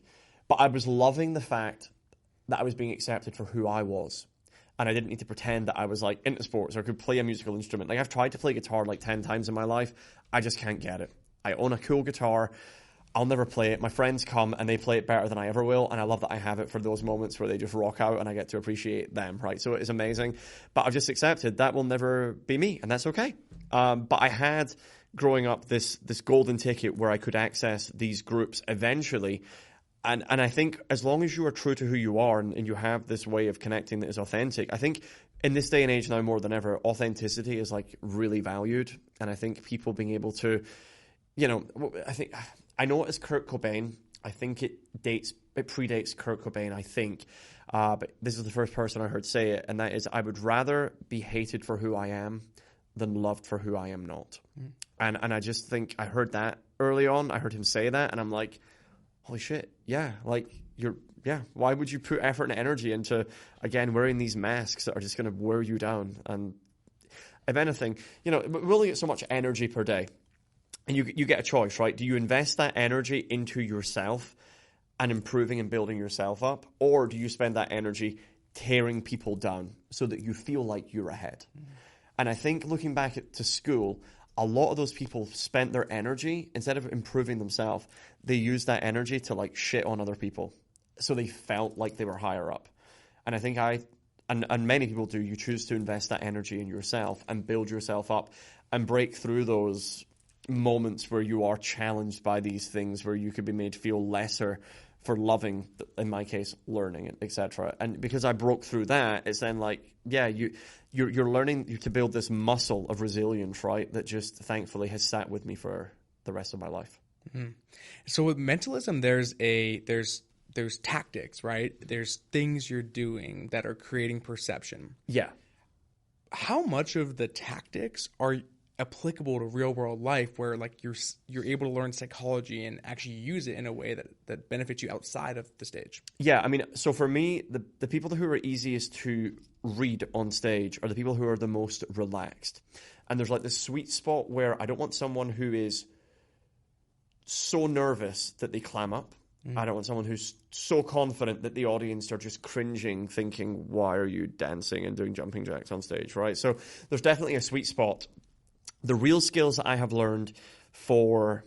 Speaker 2: But I was loving the fact that I was being accepted for who I was. And I didn't need to pretend that I was like into sports or could play a musical instrument. Like, I've tried to play guitar like 10 times in my life. I just can't get it. I own a cool guitar. I'll never play it. My friends come and they play it better than I ever will. And I love that I have it for those moments where they just rock out and I get to appreciate them, right? So it is amazing. But I've just accepted that will never be me, and that's okay. But I had, growing up, this golden ticket where I could access these groups eventually. And I think as long as you are true to who you are and you have this way of connecting that is authentic, I think in this day and age now more than ever, authenticity is like really valued. And I think people being able to, I know it is Kurt Cobain. I think it predates Kurt Cobain, I think. But this is the first person I heard say it, and that is, I would rather be hated for who I am than loved for who I am not. And I just think I heard that early on. I heard him say that, and I'm like, holy shit, yeah, like, why would you put effort and energy into, again, wearing these masks that are just going to wear you down? And if anything, we only get so much energy per day. And you get a choice, right? Do you invest that energy into yourself and improving and building yourself up? Or do you spend that energy tearing people down so that you feel like you're ahead? And I think looking back to school, a lot of those people spent their energy, instead of improving themselves, they used that energy to like shit on other people. So they felt like they were higher up. And I think and many people do, you choose to invest that energy in yourself and build yourself up and break through those moments where you are challenged by these things, where you could be made feel lesser for loving, in my case, learning, etc. And because I broke through that, it's then like, you're learning to build this muscle of resilience, right? That just thankfully has sat with me for the rest of my life.
Speaker 4: Mm-hmm. So with mentalism, there's tactics, right? There's things you're doing that are creating perception.
Speaker 2: Yeah.
Speaker 4: How much of the tactics are applicable to real world life, where like you're able to learn psychology and actually use it in a way that benefits you outside of the stage?
Speaker 2: Yeah, I mean, so for me, the people who are easiest to read on stage are the people who are the most relaxed. And there's like this sweet spot where I don't want someone who is so nervous that they clam up. I don't want someone who's so confident that the audience are just cringing, thinking, why are you dancing and doing jumping jacks on stage, right? So there's definitely a sweet spot. The real skills that I have learned for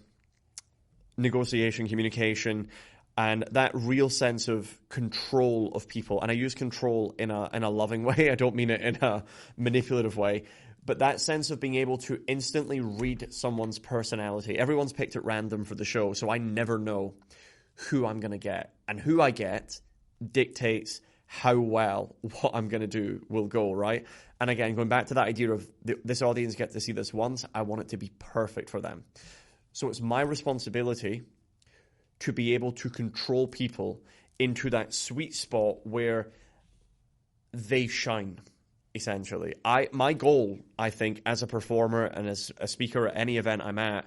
Speaker 2: negotiation, communication, and that real sense of control of people, and I use control in a loving way, I don't mean it in a manipulative way, but that sense of being able to instantly read someone's personality. Everyone's picked at random for the show, so I never know who I'm going to get. And who I get dictates how well what I'm going to do will go, right? And again, going back to that idea of this audience get to see this once, I want it to be perfect for them. So it's my responsibility to be able to control people into that sweet spot where they shine, essentially. My goal, I think, as a performer and as a speaker at any event I'm at,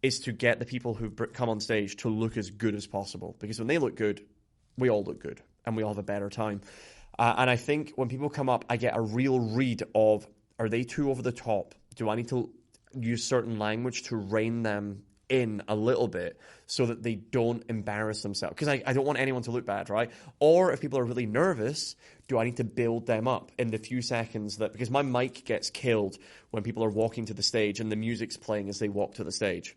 Speaker 2: is to get the people who come on stage to look as good as possible. Because when they look good, we all look good, and we all have a better time. And I think when people come up, I get a real read of, are they too over the top? Do I need to use certain language to rein them in a little bit so that they don't embarrass themselves? Because I don't want anyone to look bad, right? Or if people are really nervous, do I need to build them up in the few seconds that, because my mic gets killed when people are walking to the stage and the music's playing as they walk to the stage.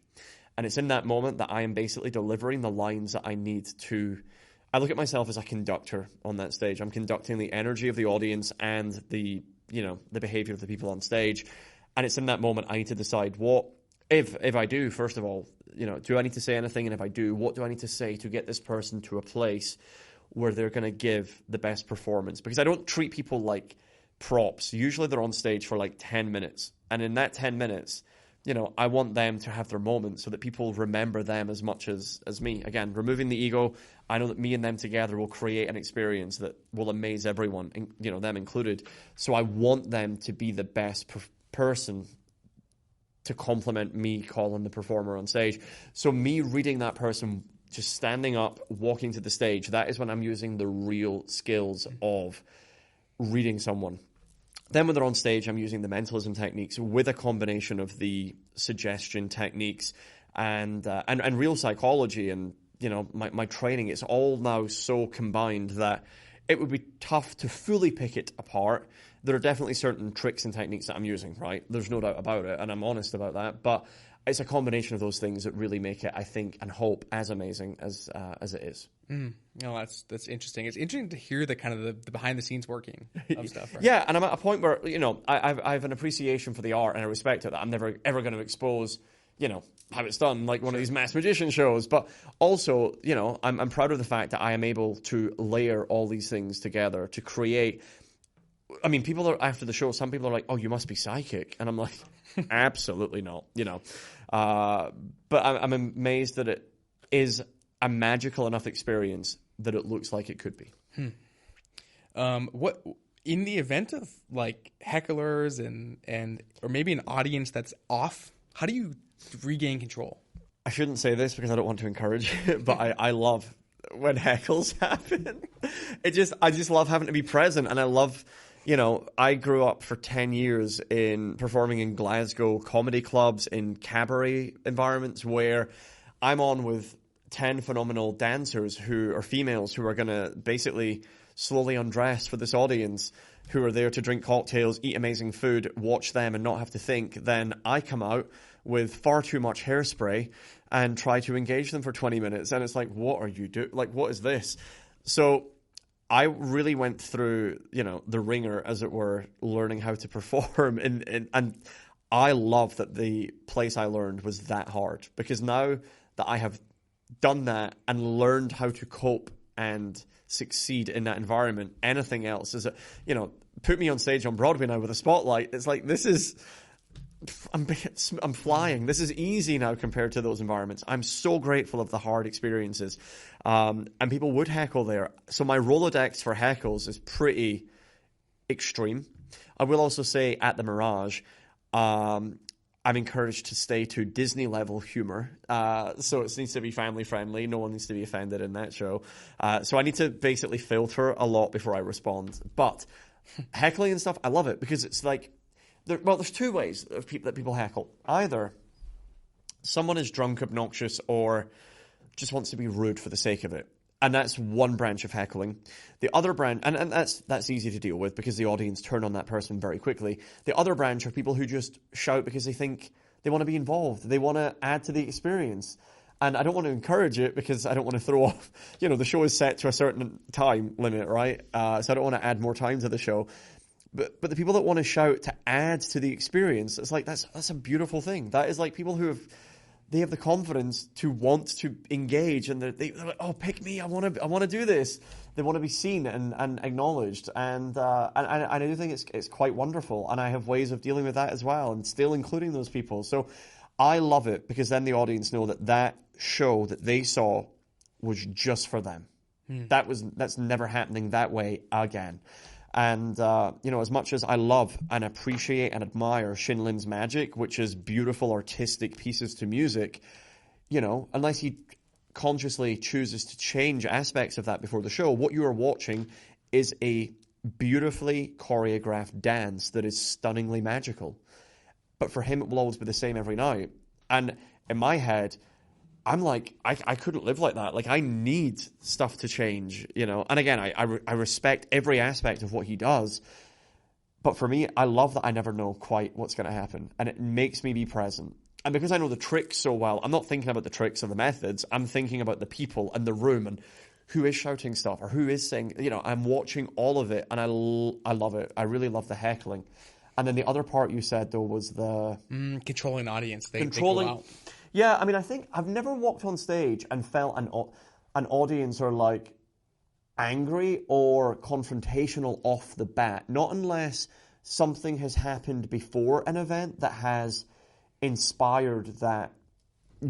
Speaker 2: And it's in that moment that I am basically delivering the lines that I need to. I look at myself as a conductor on that stage. I'm conducting the energy of the audience and the behavior of the people on stage. And it's in that moment I need to decide what, if I do, first of all, do I need to say anything? And if I do, what do I need to say to get this person to a place where they're going to give the best performance? Because I don't treat people like props. Usually they're on stage for like 10 minutes. And in that 10 minutes, I want them to have their moment so that people remember them as much as me. Again, removing the ego, I know that me and them together will create an experience that will amaze everyone, them included. So I want them to be the best person to complement me, Colin, the performer on stage. So me reading that person, just standing up, walking to the stage, that is when I'm using the real skills of reading someone. Then when they're on stage, I'm using the mentalism techniques with a combination of the suggestion techniques and real psychology and, my training. It's all now so combined that it would be tough to fully pick it apart. There are definitely certain tricks and techniques that I'm using, right? There's no doubt about it, and I'm honest about that. But it's a combination of those things that really make it, I think, and hope, as amazing as it is.
Speaker 4: That's interesting. It's interesting to hear the kind of the behind the scenes working of stuff. Right?
Speaker 2: Yeah, and I'm at a point where I have an appreciation for the art and I respect it that I'm never ever going to expose how it's done like one of these mass magician shows. But also, I'm proud of the fact that I am able to layer all these things together to create. I mean, people are after the show. Some people are like, "Oh, you must be psychic," and I'm like, "Absolutely not." But I'm amazed that it is a magical enough experience that it looks like it could be.
Speaker 4: What in the event of like hecklers and or maybe an audience that's off, how do you regain control?
Speaker 2: I shouldn't say this because I don't want to encourage it, but I love when heckles happen. I just love having to be present, and I love. I grew up for 10 years in performing in Glasgow comedy clubs, in cabaret environments where I'm on with 10 phenomenal dancers who are females who are going to basically slowly undress for this audience who are there to drink cocktails, eat amazing food, watch them and not have to think. Then I come out with far too much hairspray and try to engage them for 20 minutes. And it's like, what are you doing? Like, what is this? So I really went through, the ringer, as it were, learning how to perform. And I love that the place I learned was that hard, because now that I have done that and learned how to cope and succeed in that environment, anything else is, put me on stage on Broadway now with a spotlight. It's like, I'm flying. This is easy now compared to those environments. I'm so grateful of the hard experiences. And people would heckle there. So my Rolodex for heckles is pretty extreme. I will also say at the Mirage, I'm encouraged to stay to Disney level humor. So it needs to be family friendly. No one needs to be offended in that show. So I need to basically filter a lot before I respond. But heckling and stuff, I love it because it's like, there's two ways that people heckle. Either someone is drunk, obnoxious, or just wants to be rude for the sake of it. And that's one branch of heckling. The other branch, and that's easy to deal with because the audience turn on that person very quickly. The other branch are people who just shout because they think they want to be involved. They want to add to the experience. And I don't want to encourage it because I don't want to throw off, the show is set to a certain time limit, right? So I don't want to add more time to the show. But the people that want to shout to add to the experience, it's like, that's a beautiful thing. That is like people who have the confidence to want to engage, and they're like, oh, pick me, I want to do this. They want to be seen and acknowledged, and I do think it's quite wonderful, and I have ways of dealing with that as well, and still including those people. So I love it because then the audience know that show that they saw was just for them. That's never happening that way again. And, as much as I love and appreciate and admire Shin Lim's magic, which is beautiful artistic pieces to music, unless he consciously chooses to change aspects of that before the show, what you are watching is a beautifully choreographed dance that is stunningly magical. But for him, it will always be the same every night. And in my head, I'm like, I couldn't live like that. Like, I need stuff to change, And again, I respect every aspect of what he does. But for me, I love that I never know quite what's going to happen. And it makes me be present. And because I know the tricks so well, I'm not thinking about the tricks or the methods. I'm thinking about the people and the room and who is shouting stuff or who is saying, I'm watching all of it. And I love it. I really love the heckling. And then the other part you said, though, was the...
Speaker 4: controlling the audience. They go out.
Speaker 2: Yeah, I mean, I think I've never walked on stage and felt an audience are like angry or confrontational off the bat. Not unless something has happened before an event that has inspired that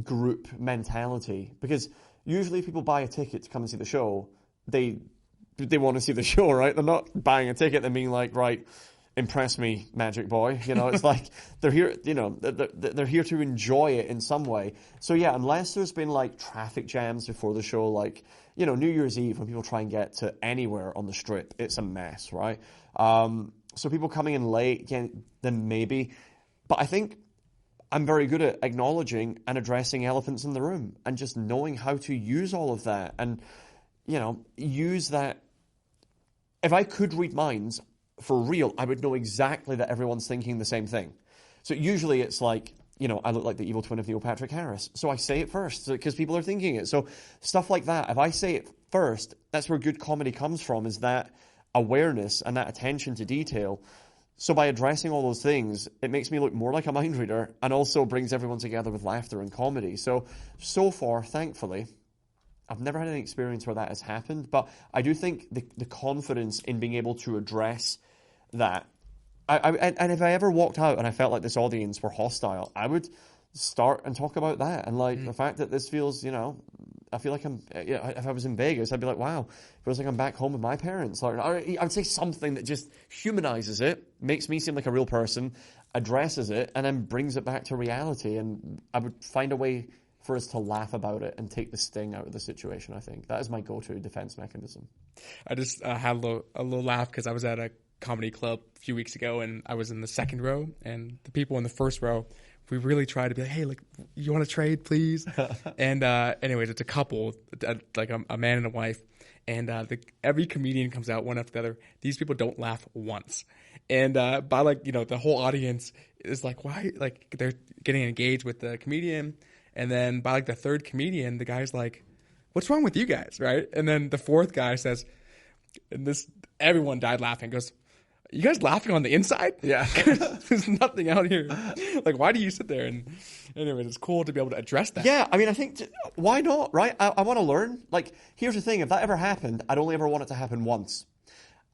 Speaker 2: group mentality. Because usually if people buy a ticket to come and see the show, they want to see the show, right? They're not buying a ticket and being like, right, impress me, magic boy. It's like they're here, they're here to enjoy it in some way. So yeah, unless there's been like traffic jams before the show, like, New Year's Eve when people try and get to anywhere on the strip, it's a mess, right? So people coming in late, again, then maybe. But I think I'm very good at acknowledging and addressing elephants in the room and just knowing how to use all of that and, use that. If I could read minds, for real, I would know exactly that everyone's thinking the same thing. So usually it's like, I look like the evil twin of Neil Patrick Harris. So I say it first because people are thinking it. So stuff like that, if I say it first, that's where good comedy comes from, is that awareness and that attention to detail. So by addressing all those things, it makes me look more like a mind reader and also brings everyone together with laughter and comedy. So far, thankfully, I've never had any experience where that has happened, but I do think the confidence in being able to address that, and if I ever walked out and I felt like this audience were hostile, I would start and talk about that, and like the fact that this feels, I feel like I'm, if I was in Vegas, I'd be like, wow, it feels like I'm back home with my parents. Like, I would say something that just humanizes it, makes me seem like a real person, addresses it, and then brings it back to reality, and I would find a way for us to laugh about it and take the sting out of the situation. I think that is my go-to defense mechanism.
Speaker 4: I just had a little laugh because I was at a comedy club a few weeks ago and I was in the second row, and the people in the first row, we really tried to be like, hey, like, you want to trade, please? And anyways, it's a couple, like a man and a wife, and every comedian comes out one after the other. These people don't laugh once. And by like, the whole audience is like, why? Like, they're getting engaged with the comedian. And then by like the third comedian, the guy's like, what's wrong with you guys, right? And then the fourth guy says, and everyone died laughing, goes, you guys laughing on the inside?
Speaker 2: Yeah.
Speaker 4: There's nothing out here. Like, why do you sit there? And anyways, it's cool to be able to address that.
Speaker 2: Yeah, I mean, I think, why not, right? I want to learn. Like, here's the thing. If that ever happened, I'd only ever want it to happen once.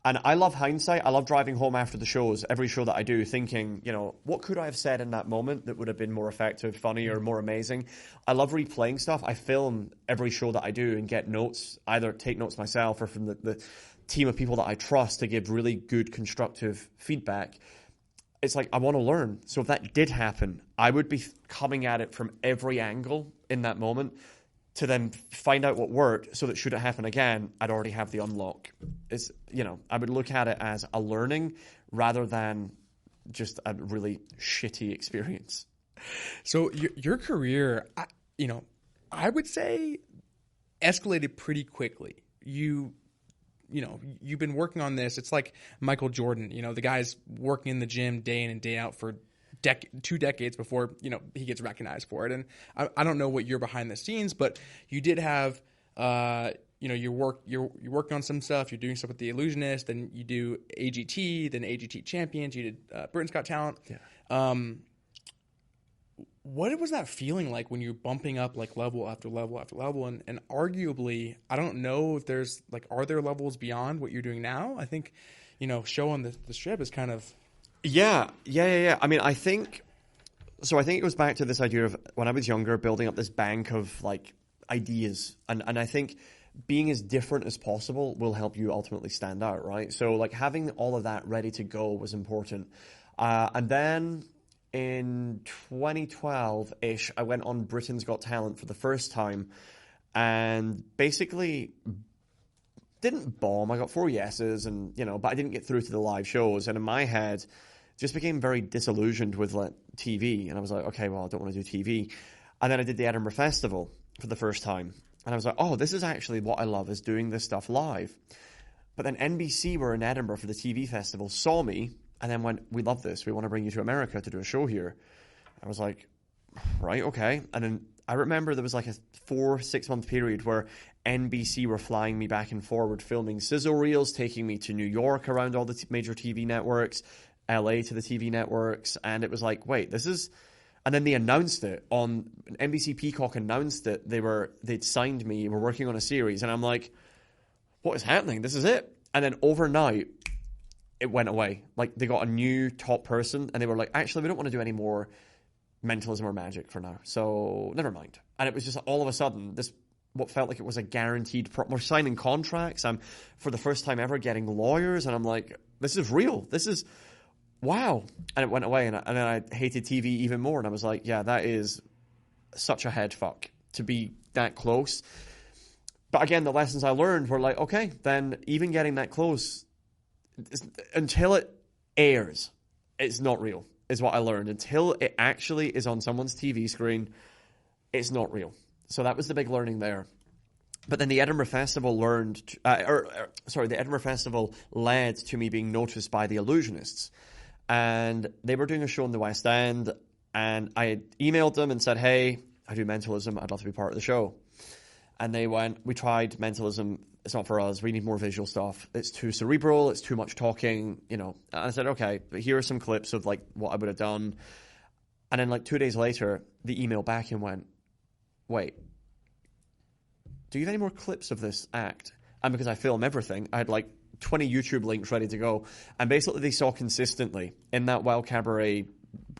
Speaker 2: And I love hindsight. I love driving home after the shows, every show that I do, thinking, what could I have said in that moment that would have been more effective, funny, or more amazing? I love replaying stuff. I film every show that I do and get notes, either take notes myself or from the team of people that I trust to give really good, constructive feedback. It's like, I want to learn. So if that did happen, I would be coming at it from every angle in that moment to then find out what worked, so that should it happen again, I'd already have the unlock. It's, I would look at it as a learning rather than just a really shitty experience.
Speaker 4: So your career, I would say escalated pretty quickly. You've been working on this. It's like Michael Jordan, the guy's working in the gym day in and day out for 2 decades before, he gets recognized for it. And I don't know what you're behind the scenes, but you did have, you're working on some stuff. You're doing stuff with The Illusionist, then you do AGT, then AGT Champions. You did Britain's Got Talent. Yeah. What was that feeling like when you're bumping up like level after level after level? And arguably, I don't know if there's like, are there levels beyond what you're doing now? I think, show on the strip is kind of...
Speaker 2: Yeah. I mean, I think it goes back to this idea of when I was younger, building up this bank of like ideas. And I think being as different as possible will help you ultimately stand out, right? So like having all of that ready to go was important. And then in 2012-ish, I went on Britain's Got Talent for the first time and basically didn't bomb. I got 4 yeses and, but I didn't get through to the live shows. And in my head, just became very disillusioned with like TV. And I was like, okay, well, I don't want to do TV. And then I did the Edinburgh Festival for the first time. And I was like, oh, this is actually what I love, is doing this stuff live. But then NBC were in Edinburgh for the TV festival, saw me, and then went, we love this. We want to bring you to America to do a show here. I was like, right, okay. And then I remember there was like a 4-6 month period where NBC were flying me back and forward, filming sizzle reels, taking me to New York around all the major TV networks, LA to the TV networks. And it was like, wait, this is... And then they announced it on NBC Peacock, announced it. They'd signed me. We're working on a series. And I'm like, what is happening? This is it. And then overnight, it went away. Like they got a new top person and they were like, actually, we don't want to do any more mentalism or magic for now. So never mind. And it was just all of a sudden, what felt like it was a guaranteed, we're signing contracts. I'm for the first time ever getting lawyers. And I'm like, this is real. This is... wow. And it went away, and then I hated TV even more, and I was like, yeah, that is such a head fuck to be that close. But again, the lessons I learned were like, okay, then even getting that close, until it airs, it's not real, is what I learned. Until it actually is on someone's TV screen, it's not real. So that was the big learning there. But then the Edinburgh Festival the Edinburgh Festival led to me being noticed by the Illusionists. And they were doing a show in the West End, and I had emailed them and said, hey, I do mentalism, I'd love to be part of the show. And they went, we tried mentalism, it's not for us, we need more visual stuff. It's too cerebral, it's too much talking, And I said, okay, but here are some clips of like what I would have done. And then like 2 days later, the email back and went, wait, do you have any more clips of this act? And because I film everything, I had like 20 YouTube links ready to go. And basically they saw consistently in that Wild Cabaret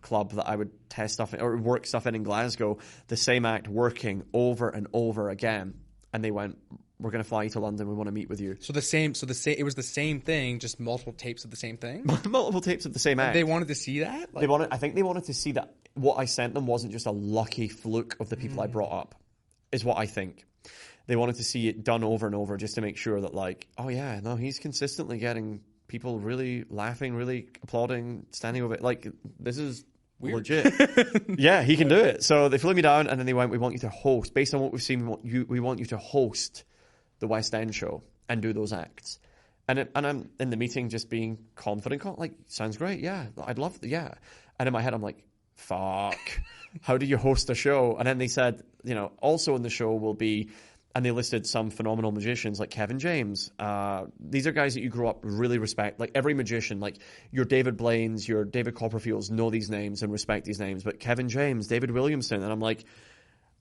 Speaker 2: club that I would test stuff in, or work stuff in Glasgow, the same act working over and over again. And they went, we're going to fly you to London. We want to meet with you.
Speaker 4: So it was the same thing, just multiple tapes of the same thing?
Speaker 2: Multiple tapes of the same act.
Speaker 4: They wanted to see that?
Speaker 2: I think they wanted to see that what I sent them wasn't just a lucky fluke of the people I brought up, is what I think. They wanted to see it done over and over just to make sure that, like, oh yeah, no, he's consistently getting people really laughing, really applauding, standing over it. Like, this is weird. Legit. Yeah, he can do it. So they flew me down, and then they went, we want you to host, based on what we've seen, we want you to host the West End show and do those acts. And I'm in the meeting just being confident, like, sounds great, yeah, I'd love, yeah. And in my head, I'm like, fuck, how do you host a show? And then they said, also in the show will be... And they listed some phenomenal magicians like Kevin James. These are guys that you grew up really respect. Like every magician, like your David Blaine's, your David Copperfields know these names and respect these names. But Kevin James, David Williamson, and I'm like,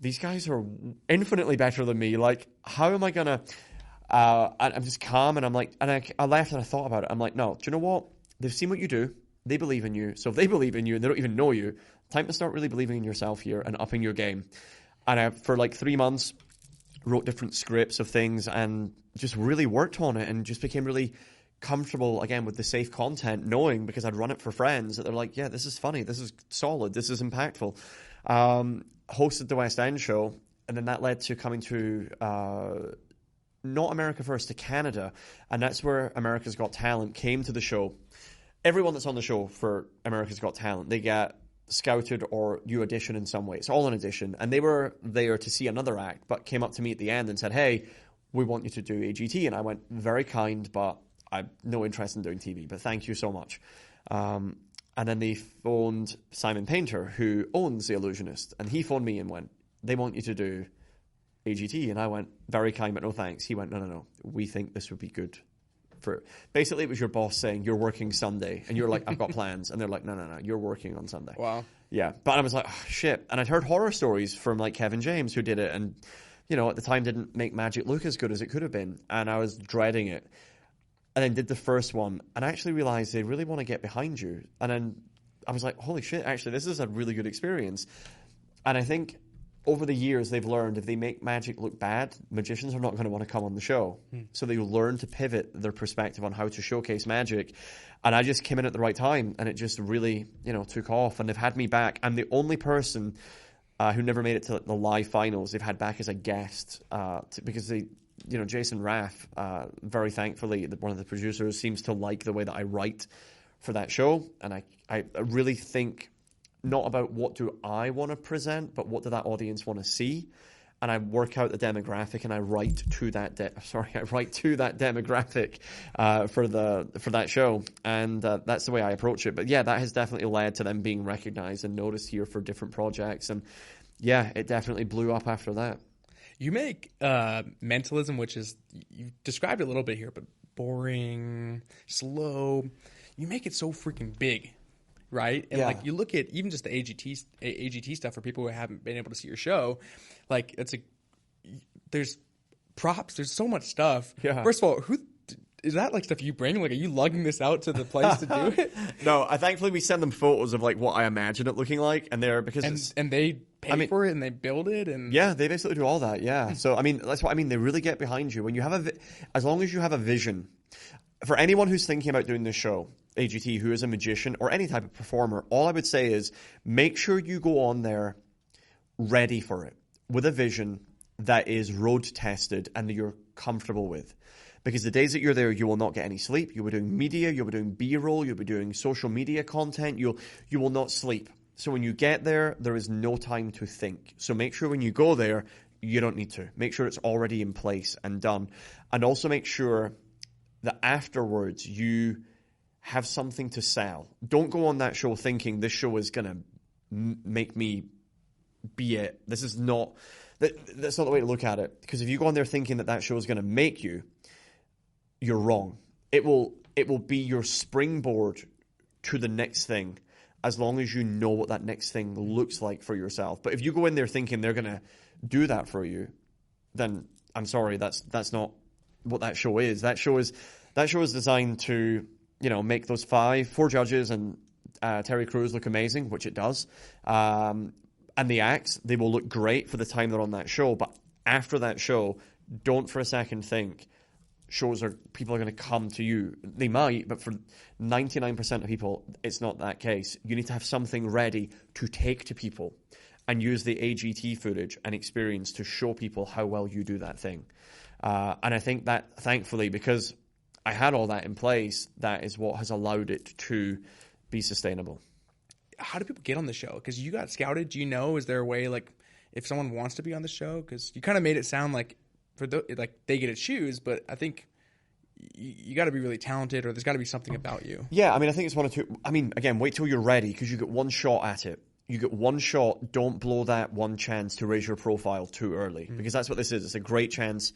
Speaker 2: these guys are infinitely better than me. Like, how am I going to... I'm just calm, and I'm like... And I left and I thought about it. I'm like, no, do you know what? They've seen what you do. They believe in you. So if they believe in you and they don't even know you, time to start really believing in yourself here and upping your game. And for like 3 months... wrote different scripts of things and just really worked on it and just became really comfortable again with the safe content, knowing because I'd run it for friends that they're like, yeah, this is funny, this is solid, this is impactful. Hosted the West End show, and then that led to coming to not America first, to Canada, and that's where America's Got Talent came to the show. Everyone that's on the show for America's Got Talent, they get scouted or you audition in some way. It's all an audition. And they were there to see another act, but came up to me at the end and said, hey, we want you to do AGT. And I went, very kind, but I've no interest in doing TV, but thank you so much. And then they phoned Simon Painter, who owns The Illusionist, and he phoned me and went, they want you to do AGT. And I went, very kind, but no thanks. He went, no, we think this would be good. Basically, it was your boss saying, you're working Sunday. And you're like, I've got plans. And they're like, no, you're working on Sunday.
Speaker 4: Wow.
Speaker 2: Yeah. But I was like, oh, shit. And I'd heard horror stories from like Kevin James, who did it. And, at the time didn't make magic look as good as it could have been. And I was dreading it. And then did the first one. And I actually realized they really want to get behind you. And then I was like, holy shit, actually, this is a really good experience. And I think over the years, they've learned if they make magic look bad, magicians are not going to want to come on the show. So they learn to pivot their perspective on how to showcase magic. And I just came in at the right time, and it just really, took off. And they've had me back. I'm the only person who never made it to the live finals. They've had back as a guest because they, Jason Raff, very thankfully, one of the producers, seems to like the way that I write for that show. And I really think not about what do I want to present, but what do that audience want to see. And I work out the demographic, and I write to that demographic for that show, and that's the way I approach it. But yeah, that has definitely led to them being recognized and noticed here for different projects, and yeah, it definitely blew up after that.
Speaker 4: You make mentalism, which is, you described it a little bit here, but boring, slow. You make it so freaking big. Right? And like you look at even just the AGT stuff for people who haven't been able to see your show, like there's props, there's so much stuff. Yeah. First of all, who is that, like, stuff you bring? Like, are you lugging this out to the place to do it?
Speaker 2: No, thankfully we send them photos of like what I imagine it looking like, and they're
Speaker 4: and they pay for it and they build it, and
Speaker 2: yeah, they basically do all that. Yeah. So I mean, that's what I mean. They really get behind you when you have as long as you have a vision. For anyone who's thinking about doing this show, AGT, who is a magician or any type of performer, all I would say is make sure you go on there ready for it, with a vision that is road tested and that you're comfortable with. Because the days that you're there, you will not get any sleep. You'll be doing media, you'll be doing B-roll, you'll be doing social media content, you will not sleep. So when you get there, there is no time to think. So make sure when you go there, you don't need to. Make sure it's already in place and done. And also make sure that afterwards you have something to sell. Don't go on that show thinking this show is going to make me be it. This is not, that's not the way to look at it. Because if you go on there thinking that show is going to make you, you're wrong. It will be your springboard to the next thing, as long as you know what that next thing looks like for yourself. But if you go in there thinking they're going to do that for you, then I'm sorry, that's not what that show is. That show is designed to, make those four judges and Terry Crews look amazing, which it does. And the acts, they will look great for the time they're on that show. But after that show, don't for a second think people are going to come to you. They might, but for 99% of people, it's not that case. You need to have something ready to take to people and use the AGT footage and experience to show people how well you do that thing. And I think that, thankfully, because I had all that in place, that is what has allowed it to be sustainable.
Speaker 4: How do people get on the show? Because you got scouted. Do you know, is there a way, like, if someone wants to be on the show? Because you kind of made it sound like they get to choose, but I think you got to be really talented, or there's got to be something about you.
Speaker 2: Yeah, I mean, I think it's one or two. I mean, again, wait till you're ready, because you get one shot at it. You get one shot. Don't blow that one chance to raise your profile too early, because that's what this is. It's a great chance,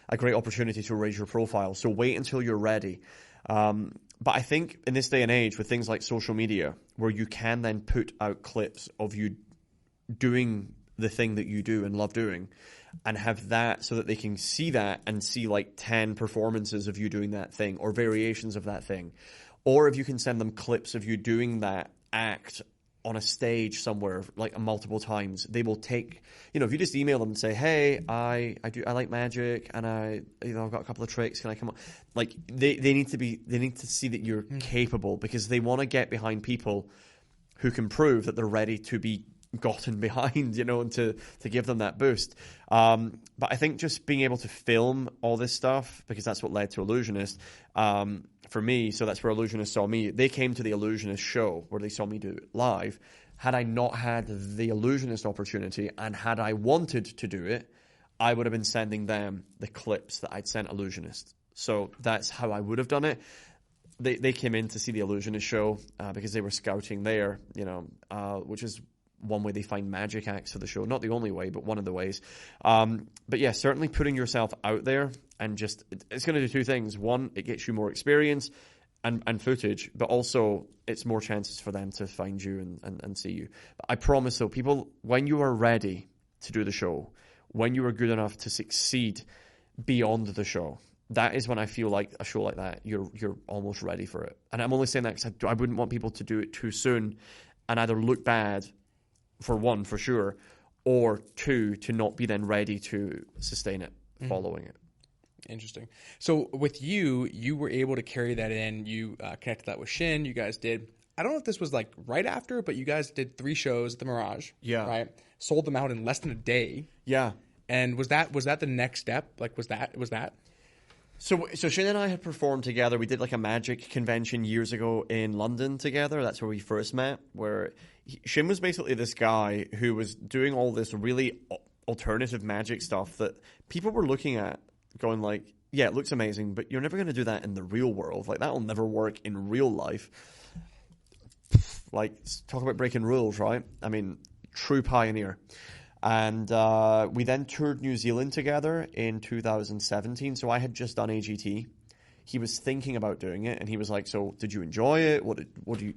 Speaker 2: a great opportunity to raise your profile. So wait until you're ready. But I think in this day and age, with things like social media, where you can then put out clips of you doing the thing that you do and love doing, and have that so that they can see that and see like 10 performances of you doing that thing or variations of that thing. Or if you can send them clips of you doing that act on a stage somewhere like multiple times, they will take, if you just email them and say, hey, I like magic, and I've got a couple of tricks, can I come on? Like they need to see that you're capable, because they want to get behind people who can prove that they're ready to be gotten behind, and to give them that boost. But I think just being able to film all this stuff, because that's what led to Illusionist, for me, so that's where Illusionist saw me. They came to the Illusionist show where they saw me do it live. Had I not had the Illusionist opportunity, and had I wanted to do it, I would have been sending them the clips that I'd sent Illusionist. So that's how I would have done it. They came in to see the Illusionist show because they were scouting there, which is one way they find magic acts for the show. Not the only way, but one of the ways. But yeah, certainly putting yourself out there, and just, it's going to do two things. One, it gets you more experience and footage, but also it's more chances for them to find you and see you. But I promise though, people, when you are ready to do the show, when you are good enough to succeed beyond the show, that is when I feel like a show like that, you're almost ready for it. And I'm only saying that because I wouldn't want people to do it too soon and either look bad, for one, for sure, or two, to not be then ready to sustain it following it.
Speaker 4: Interesting. So with you were able to carry that in. You connected that with Shin. You guys did, I don't know if this was like right after, but you guys did 3 shows at the Mirage.
Speaker 2: Yeah.
Speaker 4: Right? Sold them out in less than a day.
Speaker 2: Yeah.
Speaker 4: And was that the next step? Like, was that?
Speaker 2: So Shin and I had performed together. We did like a magic convention years ago in London together. That's where we first met, where Shin was basically this guy who was doing all this really alternative magic stuff that people were looking at going like, yeah, it looks amazing, but you're never going to do that in the real world. Like, that will never work in real life. Like, talk about breaking rules, right? I mean, true pioneer. And we then toured New Zealand together in 2017. So I had just done AGT. He was thinking about doing it, and he was like, so did you enjoy it?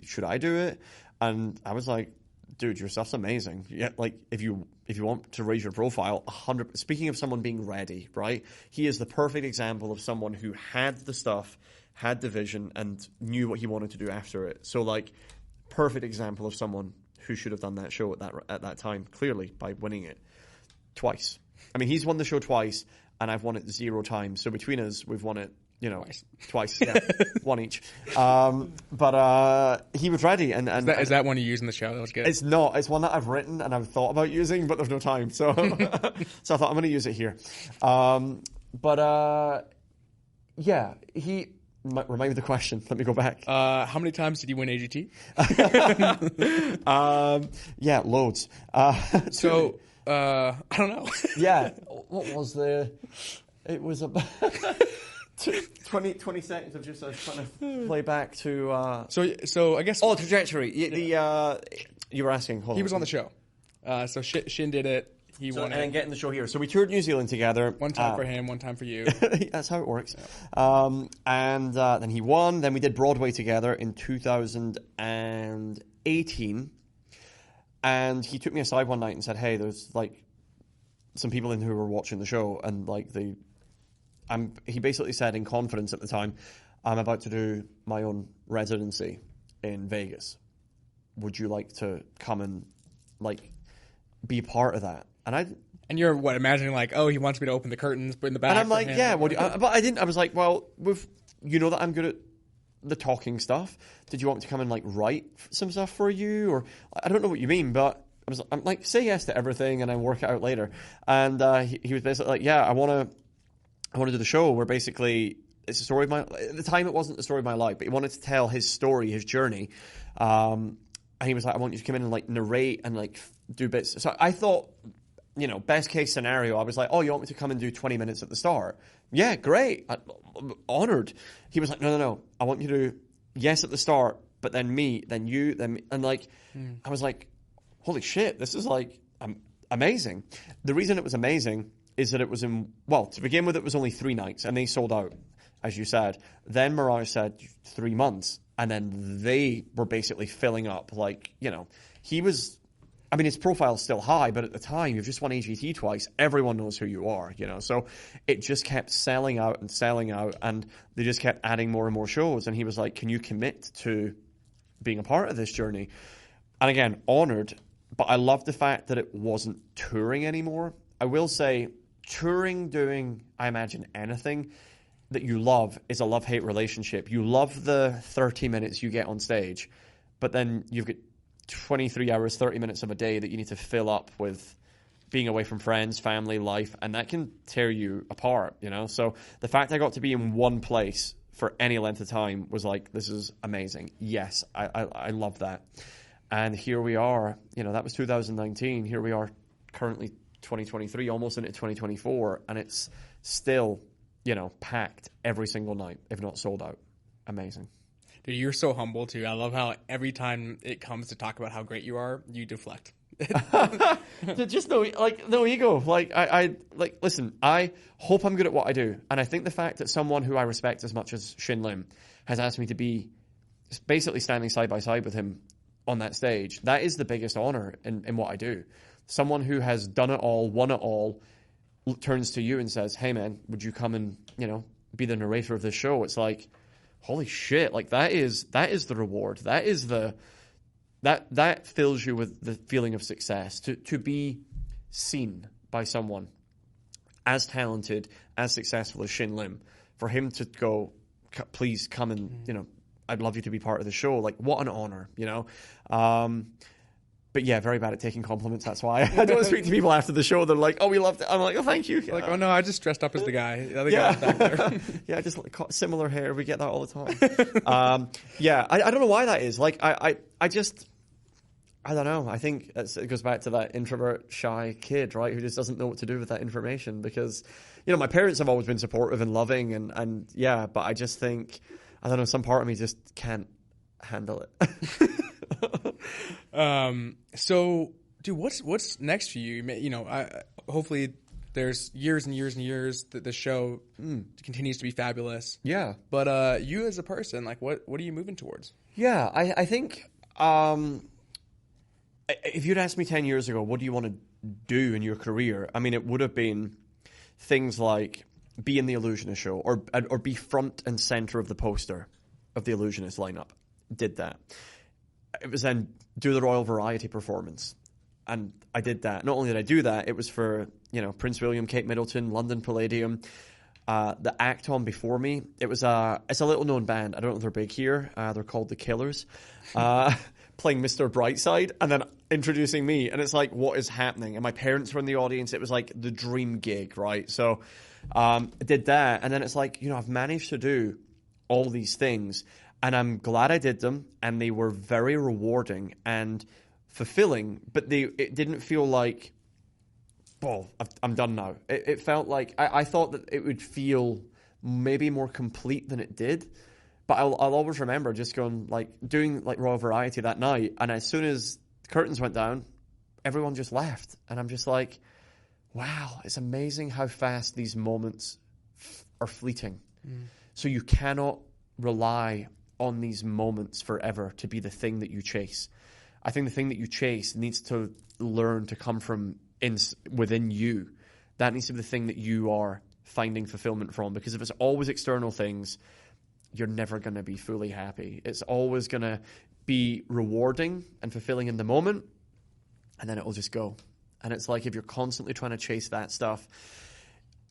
Speaker 2: Should I do it? And I was like, dude, your stuff's amazing. Yeah, like, if you want to raise your profile, 100%. Speaking of someone being ready, right? He is the perfect example of someone who had the stuff, had the vision, and knew what he wanted to do after it. So, like, perfect example of someone who should have done that show at that time, clearly, by winning it twice. I mean, he's won the show twice, and I've won it 0 times. So between us, we've won it, twice. Yeah, 1 each. But he was ready. And
Speaker 4: is that one you use in the show? That was good.
Speaker 2: It's not. It's one that I've written and I've thought about using, but there's no time. So so I thought I'm going to use it here. Yeah, he... Remind me of the question. Let me go back.
Speaker 4: How many times did you win AGT?
Speaker 2: Yeah, loads.
Speaker 4: I don't know.
Speaker 2: Yeah. What was it was about 20 seconds of just trying to play back to...
Speaker 4: So I guess...
Speaker 2: Oh, trajectory. You were asking.
Speaker 4: He was on the show. So Shin did it. He won it.
Speaker 2: And then getting the show here. So we toured New Zealand together.
Speaker 4: One time for him, one time for you.
Speaker 2: That's how it works. Yeah. And then he won. Then we did Broadway together in 2018. And he took me aside one night and said, hey, there's like some people in who were watching the show, and like he basically said in confidence at the time, I'm about to do my own residency in Vegas. Would you like to come and like be part of that?
Speaker 4: And you're imagining like, oh, he wants me to open the curtains, but in the back.
Speaker 2: And I'm like, yeah. But I didn't. I was like, well, that I'm good at the talking stuff. Did you want me to come and like write some stuff for you, or I don't know what you mean, but I'm like, say yes to everything, and I work it out later. And he was basically like, yeah, I want to do the show where basically it's a story of my. At the time, it wasn't the story of my life, but he wanted to tell his story, his journey. And he was like, I want you to come in and like narrate and like do bits. So I thought, best case scenario, I was like, oh, you want me to come and do 20 minutes at the start? Yeah, great. I'm honored. He was like, no. I want you to do yes at the start, but then me, then you, then me. And like, I was like, holy shit, this is like amazing. The reason it was amazing is that it was to begin with, it was only 3 nights and they sold out, as you said. Then Mirage said 3 months, and then they were basically filling up. Like, he was... I mean, his profile's still high, but at the time, you've just won AGT twice. Everyone knows who you are, So it just kept selling out, and they just kept adding more and more shows. And he was like, can you commit to being a part of this journey? And again, honored, but I love the fact that it wasn't touring anymore. I will say, touring, doing, I imagine, anything that you love is a love-hate relationship. You love the 30 minutes you get on stage, but then you've got 23 hours, 30 minutes of a day that you need to fill up with being away from friends, family, life, and that can tear you apart, So the fact I got to be in one place for any length of time was like, this is amazing. Yes, I love that. And here we are, that was 2019. Here we are currently 2023, almost into 2024, and it's still, packed every single night, if not sold out. Amazing.
Speaker 4: Dude, you're so humble too. I love how every time it comes to talk about how great you are, you deflect.
Speaker 2: Just no ego. Like I listen, I hope I'm good at what I do. And I think the fact that someone who I respect as much as Shin Lim has asked me to be basically standing side by side with him on that stage, that is the biggest honor in what I do. Someone who has done it all, won it all, turns to you and says, hey man, would you come and, be the narrator of this show? It's like, holy shit, like that is the reward. That is that fills you with the feeling of success. To be seen by someone as talented, as successful as Shin Lim, for him to go, please come and, you know, I'd love you to be part of the show. Like, what an honor, you know? But yeah, very bad at taking compliments. That's why I don't speak to people after the show. They're like, "Oh, we loved it." I'm like, "Oh, thank you."
Speaker 4: Like, "Oh no, I just dressed up as the guy. The other guy back there."
Speaker 2: Yeah, just like similar hair. We get that all the time. Yeah, I don't know why that is. Like, I don't know. I think it goes back to that introvert, shy kid, right, who just doesn't know what to do with that information. Because, you know, my parents have always been supportive and loving, and yeah, but I just think, I don't know, some part of me just can't handle it.
Speaker 4: So, dude, what's next for you? You know, hopefully there's years and years and years that the show continues to be fabulous.
Speaker 2: Yeah.
Speaker 4: But you as a person, like, what are you moving towards?
Speaker 2: Yeah, I think if you'd asked me 10 years ago, what do you want to do in your career? I mean, it would have been things like be in the Illusionist show or be front and center of the poster of the Illusionist lineup. Did that. It was then do the Royal Variety performance. And I did that. Not only did I do that, it was for, you know, Prince William, Kate Middleton, London Palladium. The act on before me, it's a little known band. I don't know if they're big here. They're called The Killers. Playing Mr. Brightside and then introducing me. And it's like, what is happening? And my parents were in the audience. It was like the dream gig, right? So I did that. And then it's like, you know, I've managed to do all these things. And I'm glad I did them, and they were very rewarding and fulfilling, but it didn't feel like, well, I'm done now. It felt like, I thought that it would feel maybe more complete than it did, but I'll always remember just going, like, doing, like, Royal Variety that night, and as soon as the curtains went down, everyone just left, and I'm just like, wow, it's amazing how fast these moments are fleeting. So you cannot rely on these moments forever to be the thing that you chase. I think the thing that you chase needs to learn to come from within you. That needs to be the thing that you are finding fulfillment from, because if it's always external things, you're never going to be fully happy. It's always going to be rewarding and fulfilling in the moment, and then it will just go. And it's like if you're constantly trying to chase that stuff,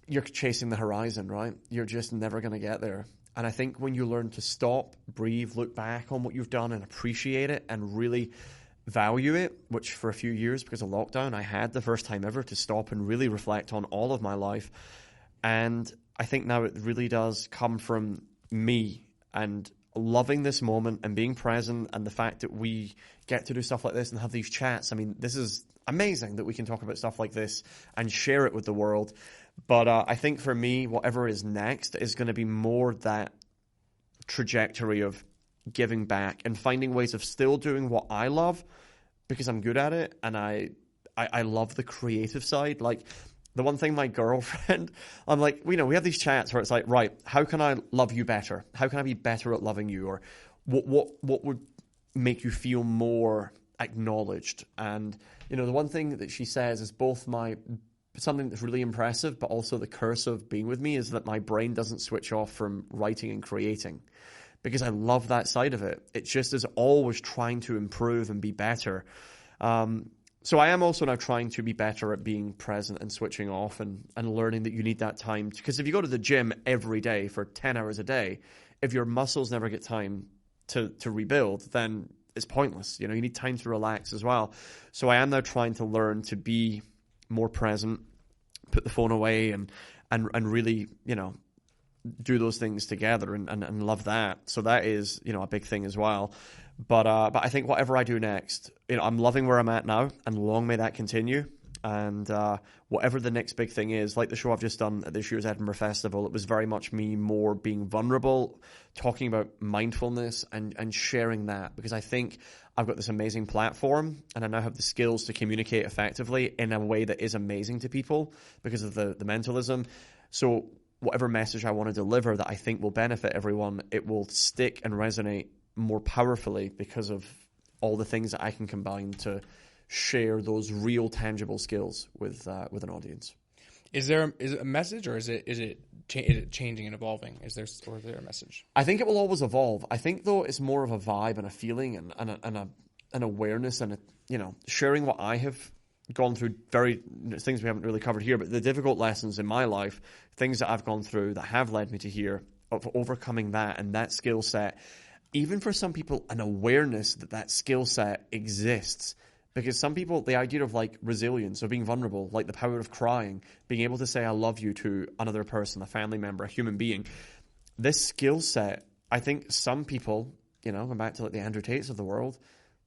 Speaker 2: you're chasing the horizon, right? You're just never going to get there. And I think when you learn to stop, breathe, look back on what you've done and appreciate it and really value it, which for a few years because of lockdown, I had the first time ever to stop and really reflect on all of my life. And I think now it really does come from me and loving this moment and being present, and the fact that we get to do stuff like this and have these chats. I mean, this is amazing that we can talk about stuff like this and share it with the world. But I think for me, whatever is next is going to be more that trajectory of giving back and finding ways of still doing what I love because I'm good at it, and I love the creative side. Like, the one thing my girlfriend, I'm like, you know, we have these chats where it's like, right, how can I love you better? How can I be better at loving you? Or what would make you feel more acknowledged? And, you know, the one thing that she says is both something that's really impressive, but also the curse of being with me is that my brain doesn't switch off from writing and creating, because I love that side of it. It just is always trying to improve and be better. So I am also now trying to be better at being present and switching off and learning that you need that time. Because if you go to the gym every day for 10 hours a day, if your muscles never get time to rebuild, then it's pointless. You know, you need time to relax as well. So I am now trying to learn to be more present, put the phone away, and really, you know, do those things together and love that. So that is, you know, a big thing as well. But I think whatever I do next, you know, I'm loving where I'm at now, and long may that continue. And whatever the next big thing is, like the show I've just done at this year's Edinburgh Festival, it was very much me more being vulnerable, talking about mindfulness and sharing that, because I think I've got this amazing platform and I now have the skills to communicate effectively in a way that is amazing to people because of the mentalism. So whatever message I want to deliver that I think will benefit everyone, it will stick and resonate more powerfully because of all the things that I can combine to share those real tangible skills with an audience.
Speaker 4: Is it a message, or is it changing and evolving? Is there a message?
Speaker 2: I think it will always evolve. I think though it's more of a vibe and a feeling and an awareness and you know, sharing what I have gone through things we haven't really covered here, but the difficult lessons in my life, things that I've gone through that have led me to here, of overcoming that and that skill set, even for some people, an awareness that skill set exists. Because some people, the idea of like resilience or being vulnerable, like the power of crying, being able to say I love you to another person, a family member, a human being, this skill set, I think some people, going back to like the Andrew Tates of the world,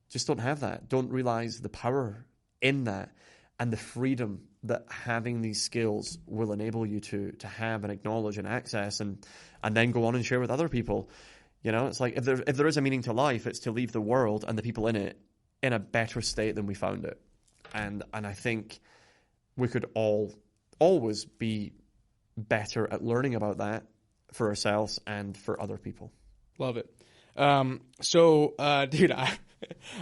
Speaker 2: just don't have that, don't realize the power in that and the freedom that having these skills will enable you to have and acknowledge and access and then go on and share with other people. It's like if there is a meaning to life, it's to leave the world and the people in it in a better state than we found it. And I think we could all always be better at learning about that for ourselves and for other people.
Speaker 4: Love it. Dude,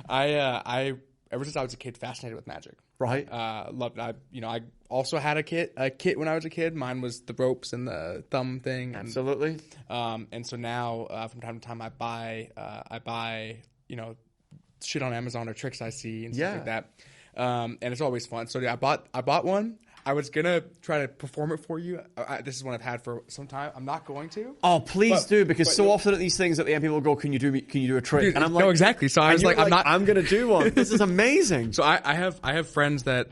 Speaker 4: I ever since I was a kid, fascinated with magic.
Speaker 2: Right.
Speaker 4: Loved it. I also had a kit when I was a kid. Mine was the ropes and the thumb thing.
Speaker 2: Absolutely.
Speaker 4: And so now, from time to time, I buy, shit on Amazon or tricks I see and stuff like that. And it's always fun. So yeah, I bought one. I was gonna try to perform it for you. This is one I've had for some time. I'm not going to.
Speaker 2: Oh, please do, because so often at these things at the end people go, "Can you do a trick?"
Speaker 4: Dude,
Speaker 2: and I'm like,
Speaker 4: "No, exactly." So I was like,
Speaker 2: I'm gonna do one. This is amazing.
Speaker 4: So I have friends that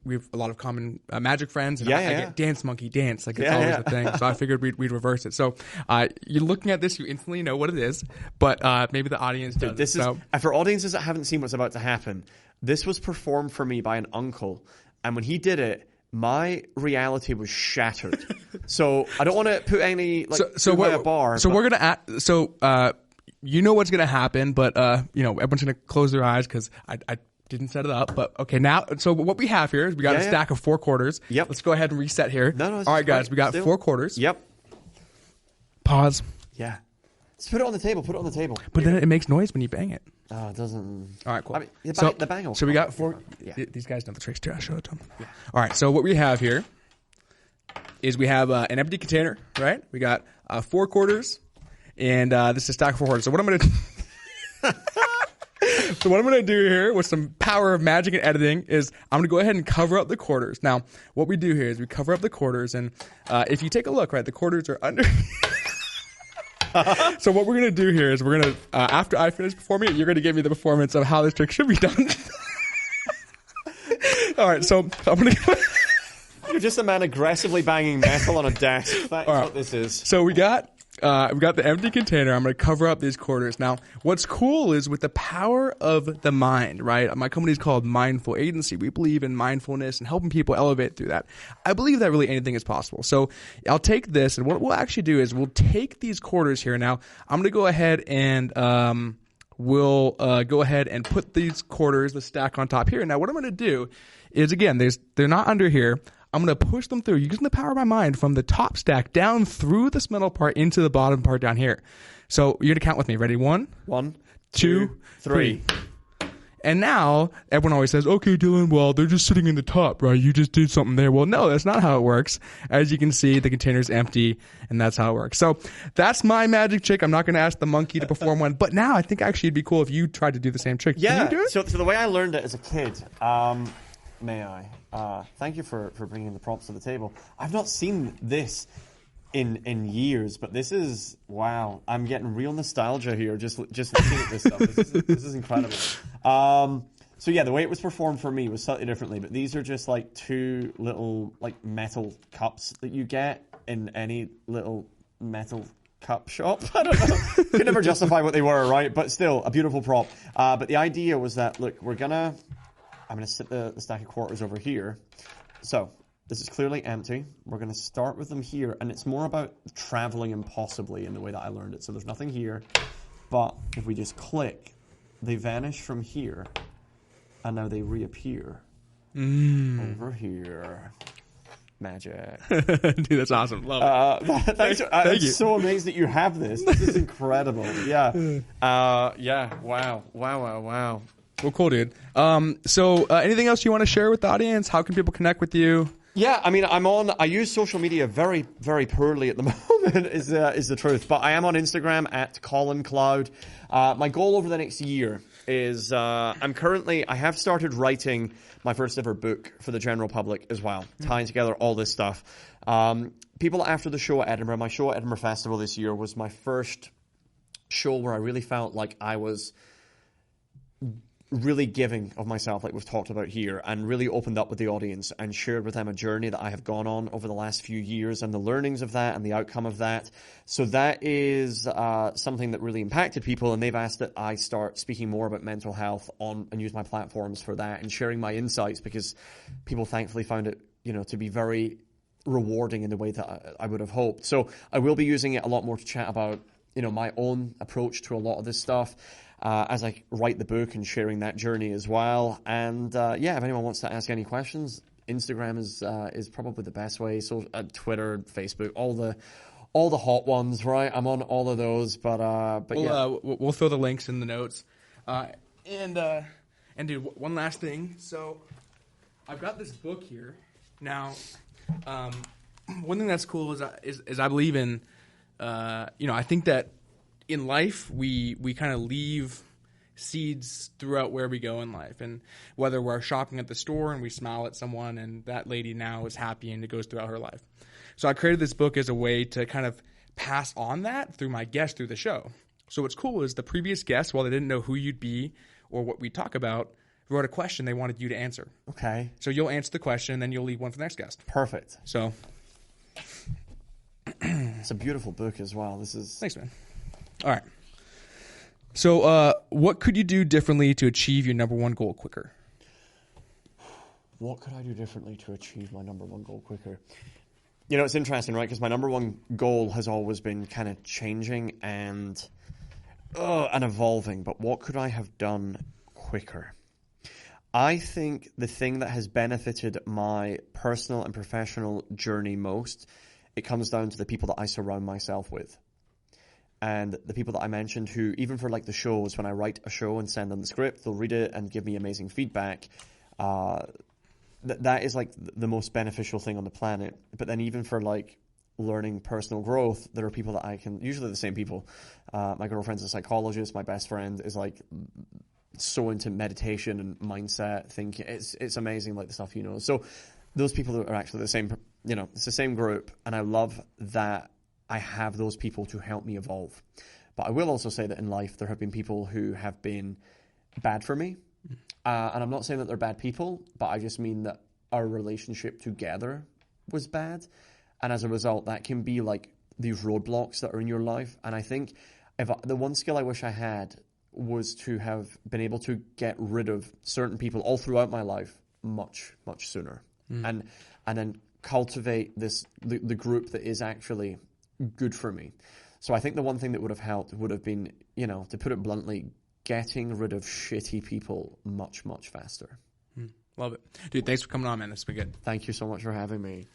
Speaker 4: we have a lot of common magic friends. And I get dance monkey dance, like it's always a thing. So I figured we'd reverse it. So you're looking at this, you instantly know what it is, but maybe the audience doesn't.
Speaker 2: This is for audiences that haven't seen what's about to happen. This was performed for me by an uncle. And when he did it, my reality was shattered. So I don't want to put any a bar.
Speaker 4: So we're gonna you know what's gonna happen, but everyone's gonna close their eyes because I didn't set it up. But okay, now so what we have here is we got a stack of 4 quarters.
Speaker 2: Yep.
Speaker 4: Let's go ahead and reset here.
Speaker 2: No,
Speaker 4: all right, guys, we got 4 quarters.
Speaker 2: Yep.
Speaker 4: Pause.
Speaker 2: Yeah. Let's put it on the table. Put it on the table.
Speaker 4: But then it makes noise when you bang it.
Speaker 2: Oh, it doesn't.
Speaker 4: All right, cool.
Speaker 2: I mean, the bang.
Speaker 4: So we got 4. Yeah. These guys know the tricks too. I showed it to them. Yeah. All right. So what we have here is we have an empty container, right? We got 4 quarters, and this is a stack of 4 quarters. So what I'm gonna do here with some power of magic and editing is I'm gonna go ahead and cover up the quarters. Now, what we do here is we cover up the quarters, and if you take a look, right, the quarters are under. So what we're going to do here is we're going to, after I finish performing it, you're going to give me the performance of how this trick should be done. All right, so I'm going to...
Speaker 2: You're just a man aggressively banging metal on a desk. That's what this is.
Speaker 4: So we got the empty container. I'm going to cover up these quarters. Now, what's cool is with the power of the mind, right? My company is called Mindful Agency. We believe in mindfulness and helping people elevate through that. I believe that really anything is possible. So I'll take this, and what we'll actually do is we'll take these quarters here. Now, I'm going to go ahead and we'll go ahead and put these quarters, the stack on top here. Now, what I'm going to do is, again, they're not under here. I'm going to push them through using the power of my mind from the top stack down through this metal part into the bottom part down here. So you're going to count with me. Ready? 1, 2, 3. And now everyone always says, okay, Dylan, well, they're just sitting in the top, right? You just did something there. Well, no, that's not how it works. As you can see, the container's empty, and that's how it works. So that's my magic trick. I'm not going to ask the monkey to perform one, but now I think actually it'd be cool if you tried to do the same trick.
Speaker 2: Yeah.
Speaker 4: Can you do it?
Speaker 2: So the way I learned it as a kid, may I? Thank you for bringing the props to the table. I've not seen this in years, but this is, wow. I'm getting real nostalgia here just looking at this stuff. This is incredible. So yeah, the way it was performed for me was slightly differently, but these are just like 2 little like metal cups that you get in any little metal cup shop. I don't know. Could never justify what they were, right? But still, a beautiful prop. But the idea was that, look, I'm going to sit the stack of quarters over here. So this is clearly empty. We're going to start with them here. And it's more about traveling impossibly in the way that I learned it. So there's nothing here. But if we just click, they vanish from here. And now they reappear over here. Magic.
Speaker 4: Dude, that's awesome. Love it.
Speaker 2: Thank you. I'm so amazed that you have this. This is incredible. Yeah. Yeah. Wow.
Speaker 4: Well, cool, dude. So anything else you want to share with the audience? How can people connect with you?
Speaker 2: Yeah, I mean, I use social media very, very poorly at the moment, is the truth. But I am on Instagram at Colin Cloud. My goal over the next year is I have started writing my first ever book for the general public as well, tying together all this stuff. People after the show at Edinburgh, my show at Edinburgh Festival this year was my first show where I really felt like I was really giving of myself, like we've talked about here, and really opened up with the audience and shared with them a journey that I have gone on over the last few years and the learnings of that and the outcome of that. So that is something that really impacted people, and they've asked that I start speaking more about mental health and use my platforms for that and sharing my insights, because people thankfully found it, to be very rewarding in the way that I would have hoped. So I will be using it a lot more to chat about, my own approach to a lot of this stuff. As I write the book and sharing that journey as well. And if anyone wants to ask any questions, Instagram is probably the best way. So Twitter, Facebook, all the hot ones, right? I'm on all of those, but
Speaker 4: we'll throw the links in the notes. And dude, one last thing. So I've got this book here now. One thing that's cool is I believe in, I think that in life, we kind of leave seeds throughout where we go in life. And whether we're shopping at the store and we smile at someone and that lady now is happy and it goes throughout her life. So I created this book as a way to kind of pass on that through my guests through the show. So what's cool is the previous guests, while they didn't know who you'd be or what we'd talk about, wrote a question they wanted you to answer.
Speaker 2: Okay.
Speaker 4: So you'll answer the question and then you'll leave one for the next guest.
Speaker 2: Perfect.
Speaker 4: So
Speaker 2: it's a beautiful book as well.
Speaker 4: Thanks, man. All right. So what could you do differently to achieve your number one goal quicker?
Speaker 2: What could I do differently to achieve my number one goal quicker? It's interesting, right? Because my number one goal has always been kind of changing and evolving. But what could I have done quicker? I think the thing that has benefited my personal and professional journey most, it comes down to the people that I surround myself with. And the people that I mentioned who, even for like the shows, when I write a show and send them the script, they'll read it and give me amazing feedback. That is like the most beneficial thing on the planet. But then even for like learning personal growth, there are people that I can, usually the same people. My girlfriend's a psychologist. My best friend is like so into meditation and mindset thinking. It's amazing, like the stuff he knows. So those people are actually the same, it's the same group. And I love that I have those people to help me evolve. But I will also say that in life, there have been people who have been bad for me. And I'm not saying that they're bad people, but I just mean that our relationship together was bad. And as a result, that can be like these roadblocks that are in your life. And I think the one skill I wish I had was to have been able to get rid of certain people all throughout my life much, much sooner. And then cultivate the group that is actually good for me. So I think the one thing that would have helped would have been, to put it bluntly, getting rid of shitty people much, much faster.
Speaker 4: Love it. Dude, thanks for coming on, man. This has been good.
Speaker 2: Thank you so much for having me.